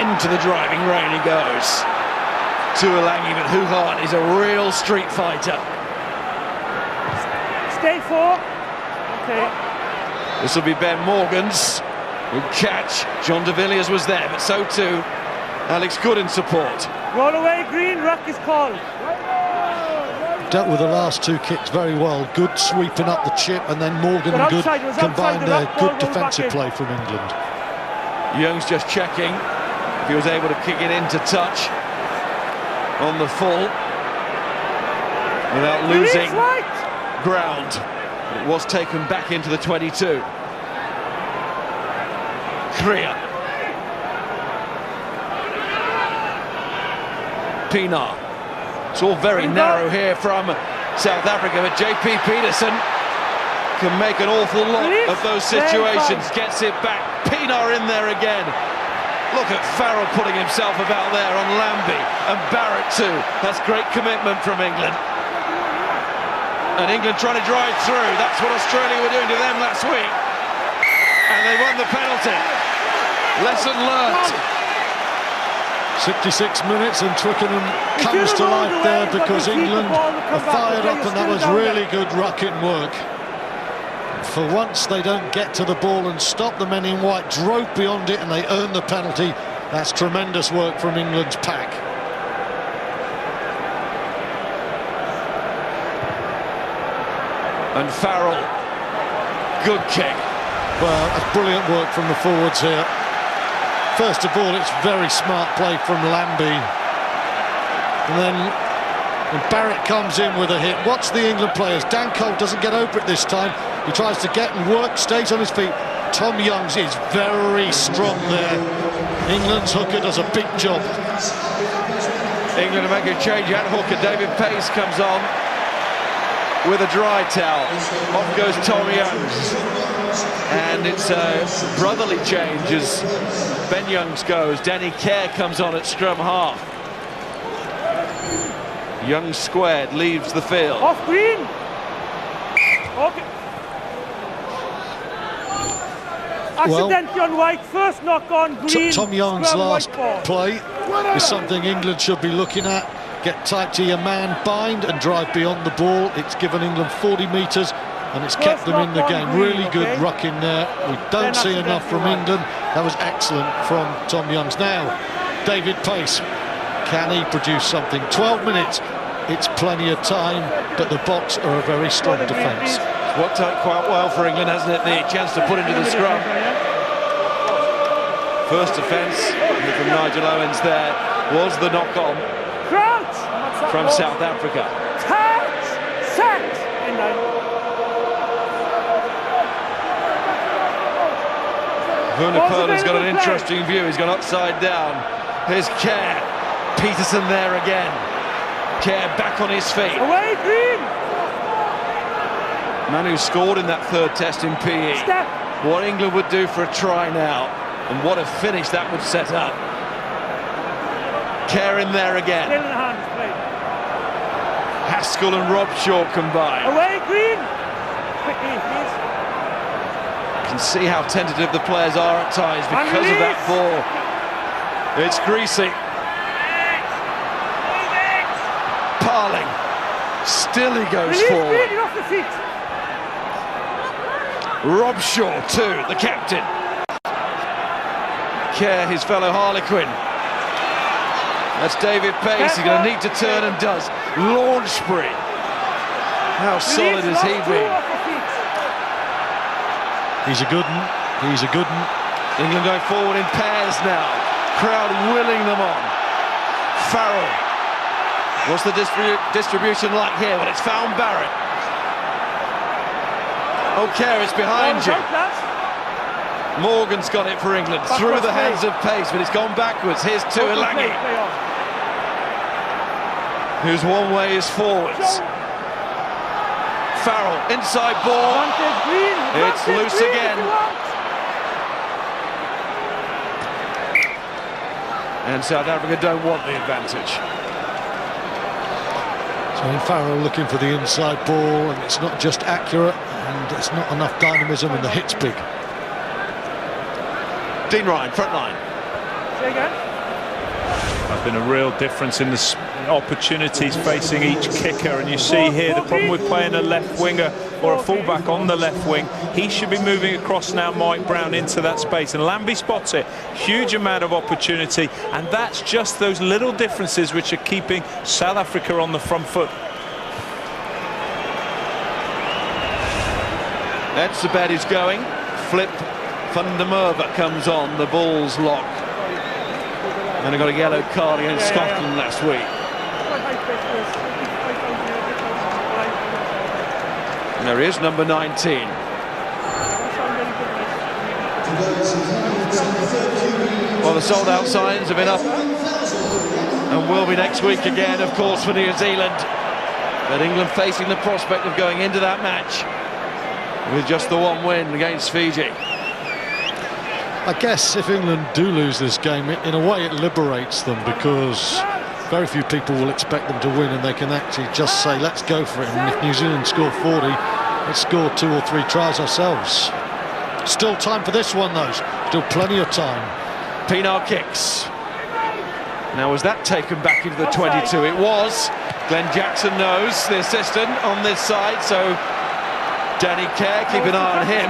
Into the driving rain he goes. Tuolangi, but Hugart is a real street fighter. Stay four. Okay. This will be Ben Morgan's. Good catch. John de Villiers was there, but so too Alex Good in support. Roll away, Green. Ruck is called. Dealt with the last two kicks very well. Good sweeping up the chip, and then Morgan and Good combined their good defensive play from England. Young's just checking if he was able to kick it into touch on the full without losing ground. It was taken back into the 22. Kriya. Pienaar. It's all very narrow here from South Africa, but JP Peterson can make an awful lot of those situations. Gets it back. Pienaar in there again. Look at Farrell putting himself about there on Lambie, and Barrett too. That's great commitment from England. And England trying to drive through. That's what Australia were doing to them last week. And they won the penalty. Lesson learnt. 66 minutes and Twickenham comes to life there because England are fired up, and that was really good rucking work. For once they don't get to the ball and stop the men in white, drove beyond it and they earned the penalty. That's tremendous work from England's pack. And Farrell, good kick. Well, that's brilliant work from the forwards here. First of all, it's very smart play from Lambie. And then when Barrett comes in with a hit, watch the England players. Dan Cole doesn't get over it this time. He tries to get and work, stays on his feet. Tom Youngs is very strong there. England's hooker does a big job. England to make a change at hooker. David Pace comes on with a dry towel. Off goes Tom Youngs. And it's a brotherly change as Ben Youngs goes. Danny Kerr comes on at scrum half. Youngs squared, leaves the field. Off Green. Okay. Accidentally on white, first knock on Green. Tom Young's last play is something England should be looking at. Get tight to your man, bind and drive beyond the ball. It's given England 40 metres and it's kept them in the game. Really good rucking there. We don't see enough from England. That was excellent from Tom Youngs. Now, David Pace, can he produce something? 12 minutes, it's plenty of time, but the Boks are a very strong defence. It's worked out quite well for England, hasn't it? The chance to put into the scrum. First defence from Nigel Owens there was the knock-on from South Africa. Touch, set. Werner Perler's got an interesting view. He's gone upside down. Here's Kerr. Peterson there again. Kerr back on his feet. Away, Green. Man who scored in that third test in PE. Step. What England would do for a try now, and what a finish that would set up. Kerr in there again. Still in the hands, play. Haskell and Robshaw combined. Away, Green. Quickly, please. You can see how tentative the players are at times because of that ball. It's Greasy. Parling. Still he goes forward. Off the feet. Robshaw too, the captain. Kerr, his fellow Harlequin. That's David Pace. He's going to need to turn and does. Launch spree. How solid has he been? He's a good one. He's a good one. England going forward in pairs now. Crowd willing them on. Farrell. What's the distribution like here? Well, it's found Barrett. Okay, it's behind you. Morgan's got it for England, through the hands of pace, but it's gone backwards. Here's to Ilangi, whose one way is forwards. Farrell, inside ball. It's loose again. And South Africa don't want the advantage. So Farrell looking for the inside ball, and it's not just accurate, and it's not enough dynamism, and the hit's big. Dean Ryan, front line. Say again. There's been a real difference in the opportunities facing each kicker, and you see here the problem with playing a left winger or a fullback on the left wing. He should be moving across now, Mike Brown, into that space, and Lambie spots it. Huge amount of opportunity, and that's just those little differences which are keeping South Africa on the front foot. That's the bet is going. Flip van der Merwe comes on, the ball's locked. And I got a yellow card against Scotland last week. And there he is, number 19. Well, the sold-out signs have been up and will be next week again, of course, for New Zealand. But England facing the prospect of going into that match with just the one win against Fiji. I guess if England do lose this game, in a way it liberates them, because very few people will expect them to win, and they can actually just say, let's go for it. And if New Zealand score 40, let's score 2 or 3 tries ourselves. Still time for this one, though. Still plenty of time. Pienaar kicks. Now, was that taken back into the 22? It was. Glenn Jackson knows, the assistant on this side, so Danny Kerr, keep an eye on him.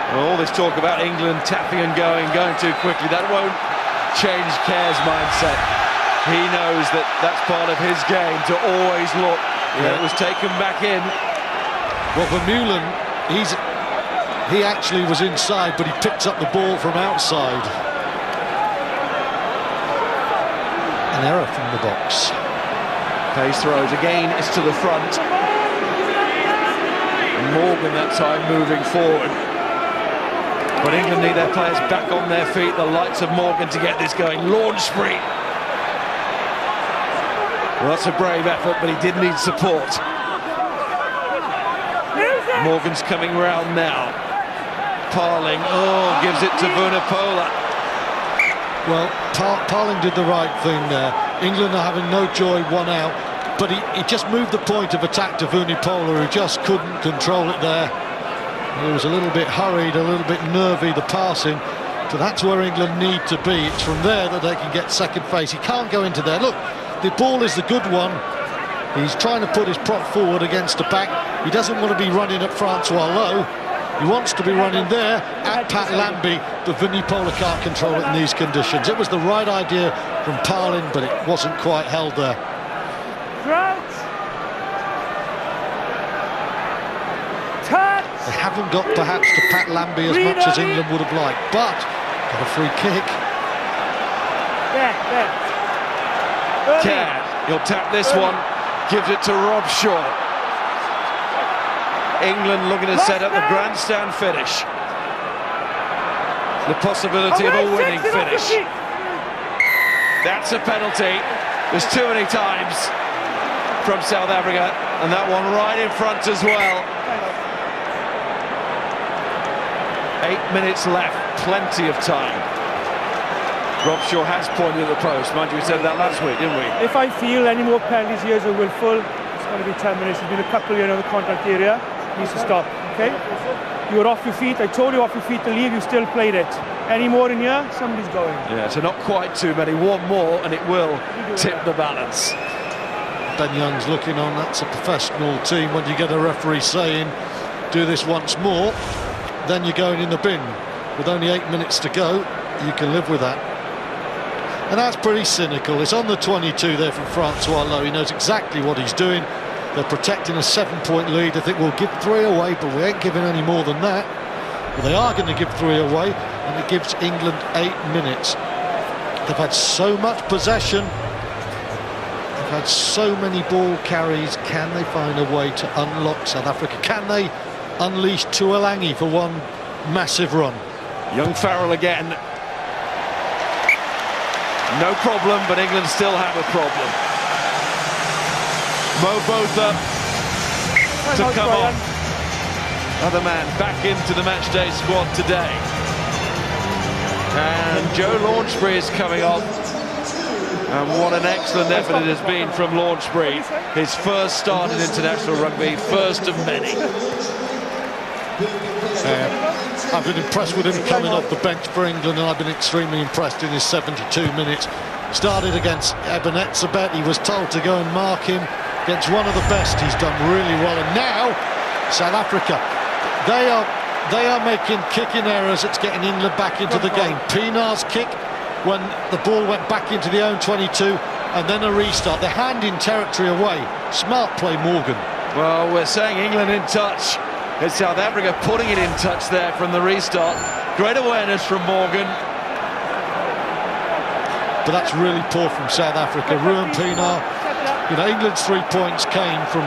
Well, all this talk about England tapping and going too quickly, that won't change Kerr's mindset. He knows that that's part of his game, to always look. It was taken back in. Well, Vermeulen, he actually was inside, but he picked up the ball from outside. An error from the box. Pace throws again, it's to the front. And Morgan that time moving forward. But England need their players back on their feet, the likes of Morgan, to get this going. Launch spree. Well, that's a brave effort, but he did need support. Morgan's coming round now. Parling, gives it to Vunipola. Well, Parling did the right thing there. England are having no joy, one out, but he just moved the point of attack to Vunipola, who just couldn't control it there. He was a little bit hurried, a little bit nervy, the passing. So that's where England need to be. It's from there that they can get second face. He can't go into there. Look, the ball is the good one. He's trying to put his prop forward against the back. He doesn't want to be running at Francois Lowe. He wants to be running there at Pat Lambie, but Vunipola can't control it in these conditions. It was the right idea from Parling, but it wasn't quite held there. They haven't got perhaps to Pat Lambie as much as England would have liked, but got a free kick. Kerr, he'll tap this one, gives it to Rob Shaw. England looking to set up the grandstand finish. The possibility of a winning finish. That's a penalty. There's too many times from South Africa, and that one right in front as well. 8 minutes left, plenty of time. Rob Shaw has pointed at the post. Mind you, we said that last week, didn't we? If I feel any more penalties here are willful, it's going to be 10 minutes. There's been a couple here in the contact area. Needs to stop, okay? You were off your feet. I told you off your feet to leave. You still played it. Any more in here, somebody's going. Yeah, so not quite too many. One more, and it will tip the balance. Ben Young's looking on. That's a professional team. When you get a referee saying, do this once more, then you're going in the bin. With only 8 minutes to go, you can live with that. And that's pretty cynical. It's on the 22 there from Francois Lowe. He knows exactly what he's doing. They're protecting a 7-point lead. They think we'll give 3 away, but we ain't giving any more than that. Well, they are going to give 3 away, and it gives England 8 minutes. They've had so much possession. They've had so many ball carries. Can they find a way to unlock South Africa? Can they unleashed Tuolangi for one massive run. Young Farrell again. No problem, but England still have a problem. Mo Botha to come on. Other man back into the matchday squad today. And Joe Launchbury is coming on. And what an excellent effort it has been from Launchbury. His first start in international rugby, first of many. I've been impressed with him coming off the bench for England, and I've been extremely impressed in his 72 minutes. Started against Ebenezer. He was told to go and mark him against one of the best. He's done really well. And now, South Africa, they are making kicking errors. It's getting England back into the game. Pienaar's kick when the ball went back into the own 22, and then a restart. They're handing territory away. Smart play, Morgan. Well, we're saying England in touch. It's South Africa putting it in touch there from the restart. Great awareness from Morgan. But that's really poor from South Africa. Ruan Pienaar, you know, England's 3 points came from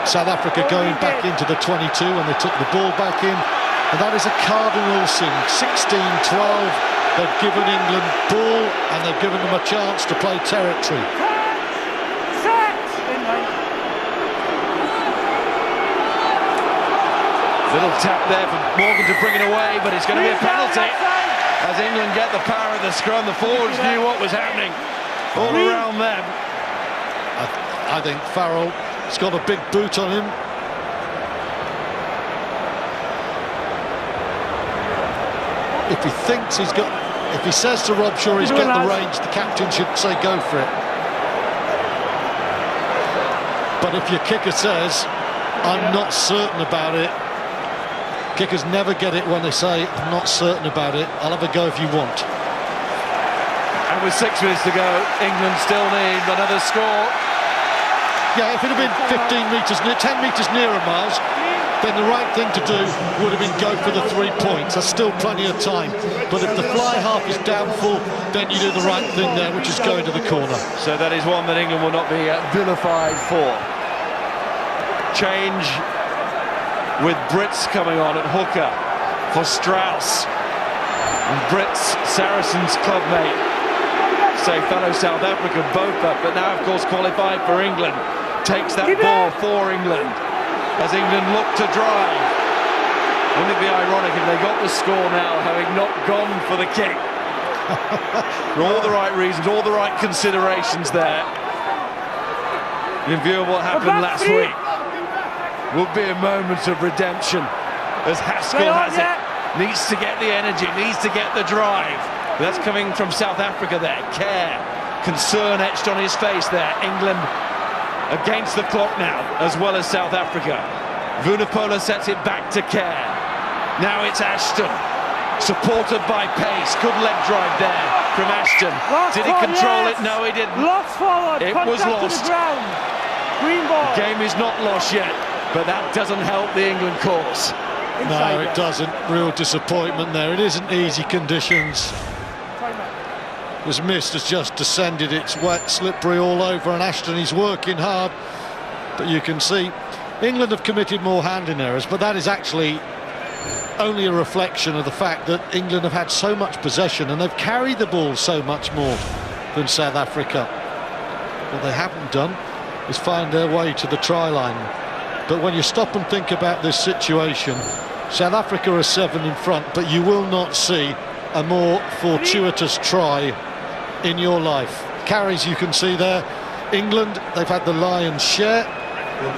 South Africa going back into the 22 when they took the ball back in. And that is a cardinal sin. 16-12, they've given England ball and they've given them a chance to play territory. Little tap there for Morgan to bring it away, but it's going to be a penalty. As England get the power of the scrum, the forwards knew what was happening all around them. I think Farrell's got a big boot on him. If he thinks he's got, if he says to Rob Shaw he's got the range, the captain should say go for it. But if your kicker says, I'm not certain about it, kickers never get it when they say, I'm not certain about it, I'll have a go if you want. And with 6 minutes to go, England still need another score. Yeah, if it had been 15 metres, 10 metres nearer, Miles, then the right thing to do would have been go for the 3 points. There's still plenty of time. But if the fly half is down full, then you do the right thing there, which is going to the corner. So that is one that England will not be vilified for. Change with Brits coming on at hooker for Strauss. And Brits, Saracens clubmate, say fellow South Africa, Botha, but now of course qualified for England, takes that ball for England as England look to drive. Wouldn't it be ironic if they got the score now having not gone for the kick? For all the right reasons, all the right considerations there, in view of what happened last week. Would be a moment of redemption, as Haskell has it. Needs to get the energy, needs to get the drive. But that's coming from South Africa there. Care, concern etched on his face there. England against the clock now, as well as South Africa. Vunipola sets it back to Care. Now it's Ashton, supported by pace. Good leg drive there from Ashton. Did he control it? No, he didn't. Lost forward. It was lost. Green ball. The game is not lost yet. But that doesn't help the England cause. No, it doesn't. Real disappointment there. It isn't easy conditions. This mist has just descended. It's wet, slippery all over, and Ashton, he's working hard. But you can see England have committed more handling errors, but that is actually only a reflection of the fact that England have had so much possession and they've carried the ball so much more than South Africa. What they haven't done is find their way to the try line. But when you stop and think about this situation, South Africa are 7 in front, but you will not see a more fortuitous try in your life. Carries you can see there. England, they've had the lion's share.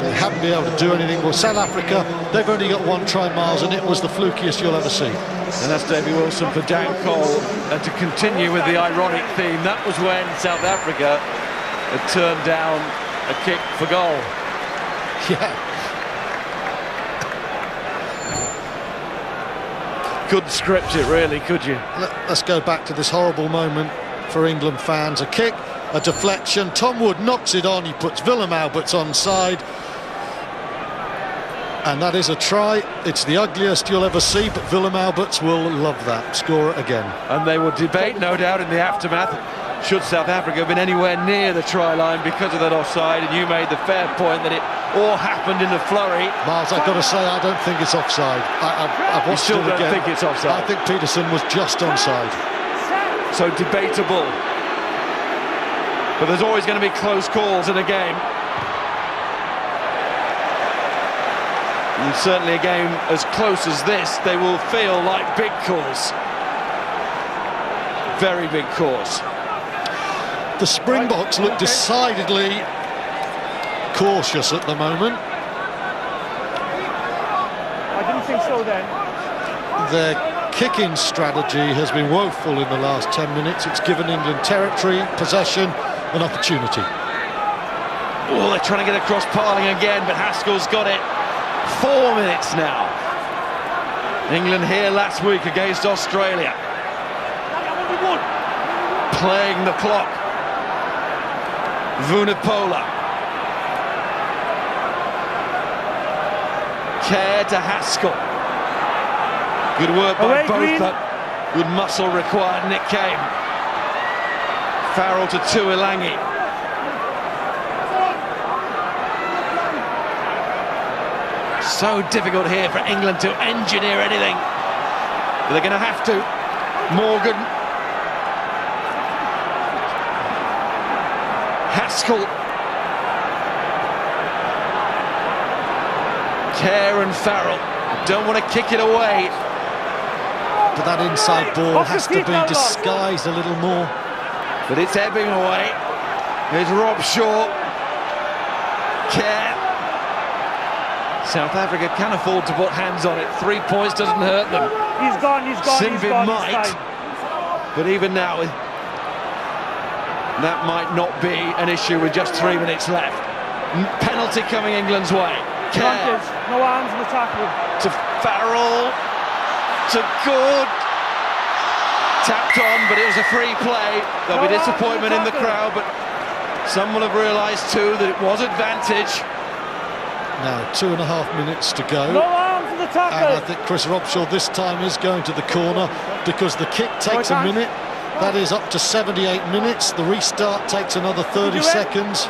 They haven't been able to do anything. Well, South Africa, they've only got 1 try, Miles, and it was the flukiest you'll ever see. And that's Davy Wilson for Dan Cole. And to continue with the ironic theme, that was when South Africa had turned down a kick for goal. Yeah. Couldn't script it really, could you? Let's go back to this horrible moment for England fans. A kick, a deflection. Tom Wood knocks it on. He puts Willem Alberts onside. And that is a try. It's the ugliest you'll ever see, but Willem Alberts will love that. Score it again. And they will debate, no doubt, in the aftermath. should South Africa have been anywhere near the try line because of that offside, and you made the fair point that it all happened in a flurry. Miles, I've got to say, I don't think it's offside. I've watched it again. You still don't think it's offside? I think Peterson was just onside. So debatable. But there's always going to be close calls in a game. And certainly a game as close as this, they will feel like big calls. Very big calls. The Springboks look decidedly cautious at the moment. I didn't think so then. Their kicking strategy has been woeful in the last 10 minutes. It's given England territory, possession, an opportunity. Oh, they're trying to get across Parling again, but Haskell's got it. 4 minutes now. England here last week against Australia. Playing the clock. Vunipola. Care to Haskell. Good work by both, but good muscle required, Nick Kane. Farrell to Tuilangi. So difficult here for England to engineer anything. But they're going to have to. Morgan. Haskell. Care and Farrell don't want to kick it away. But that inside ball has to be disguised a little more. But it's ebbing away. Here's Rob Shaw. Care. South Africa can afford to put hands on it. 3 points doesn't hurt them. He's gone. Sinvin might. But even now, that might not be an issue with just 3 minutes left. Penalty coming England's way. Care. No arms in the tackle. To Farrell. To Good. Tapped on, but it was a free play. There'll be disappointment in the crowd, but some will have realised too that it was advantage. Now 2.5 minutes to go. No arms in the tackle. And I think Chris Robshaw this time is going to the corner because the kick takes a minute. That is up to 78 minutes. The restart takes another 30 seconds.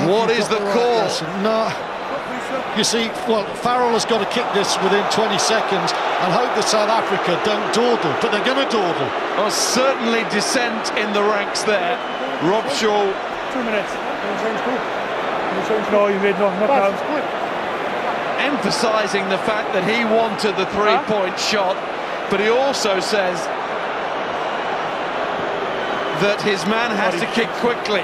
What is the call? No. You see, well, Farrell has got to kick this within 20 seconds and hope that South Africa don't dawdle, but they're going to dawdle. Oh, certainly dissent in the ranks there. Robshaw. 2 minutes. No, you made no count. Emphasising the fact that he wanted the three-point shot, but he also says that his man has to kick quickly.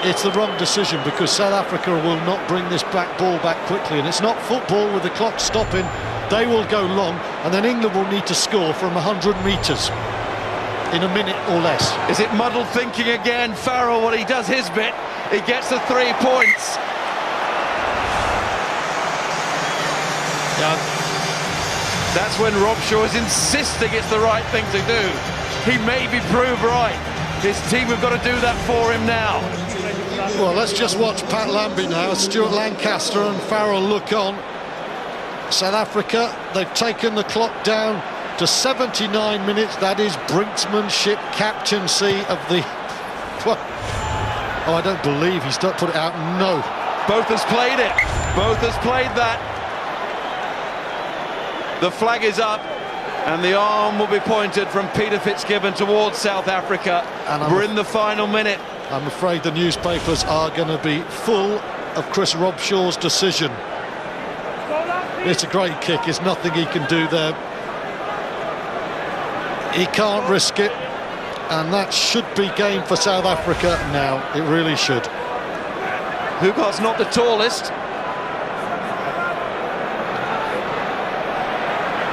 It's the wrong decision because South Africa will not bring this ball back quickly, and it's not football with the clock stopping. They will go long, and then England will need to score from 100 metres in a minute or less. Is it muddled thinking again? Farrell, well, he does his bit. He gets the 3 points. Yeah. That's when Robshaw is insisting it's the right thing to do. He may be proved right. His team have got to do that for him now. Well, let's just watch Pat Lambie now. Stuart Lancaster and Farrell look on. South Africa, they've taken the clock down to 79 minutes. That is brinksmanship, captaincy of the... Oh, I don't believe he's put it out. No. Both has played it. Both has played that. The flag is up. And the arm will be pointed from Peter Fitzgibbon towards South Africa. And we're in the final minute. I'm afraid the newspapers are going to be full of Chris Robshaw's decision. It's a great kick. There's nothing he can do there. He can't risk it. And that should be game for South Africa now. It really should. Hugo's not the tallest.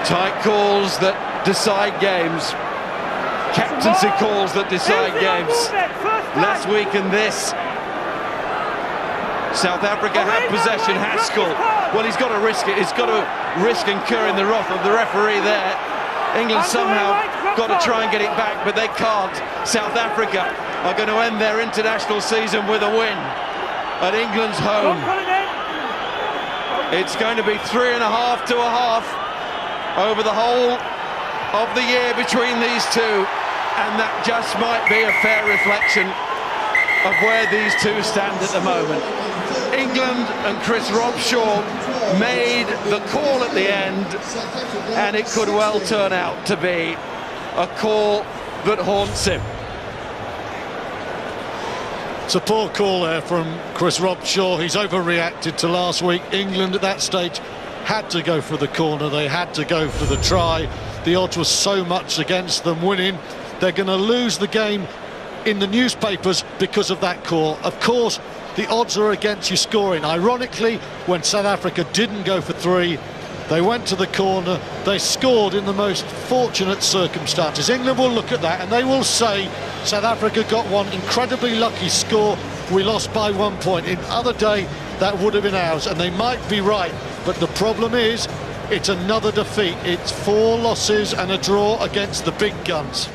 Tight calls that decide games. Captaincy calls that decide games. Last week and this. South Africa had possession. Haskell. Well, he's got to risk it. He's got to risk incurring the wrath of the referee there. England somehow got to try and get it back, but they can't. South Africa are going to end their international season with a win at England's home. It's going to be 3.5 to a half. over the whole of the year between these two, and that just might be a fair reflection of where these two stand at the moment. England and Chris Robshaw made the call at the end, and it could well turn out to be a call that haunts him. It's a poor call there from Chris Robshaw. He's overreacted to last week. England at that stage had to go for the corner. They had to go for the try. The odds were so much against them winning. They're going to lose the game in the newspapers because of that call. Of course, the odds are against you scoring. Ironically, when South Africa didn't go for three, they went to the corner, they scored in the most fortunate circumstances. England will look at that and they will say South Africa got one incredibly lucky score, we lost by 1 point. In other day, that would have been ours, and they might be right. But the problem is, it's another defeat. It's 4 losses and a draw against the big guns.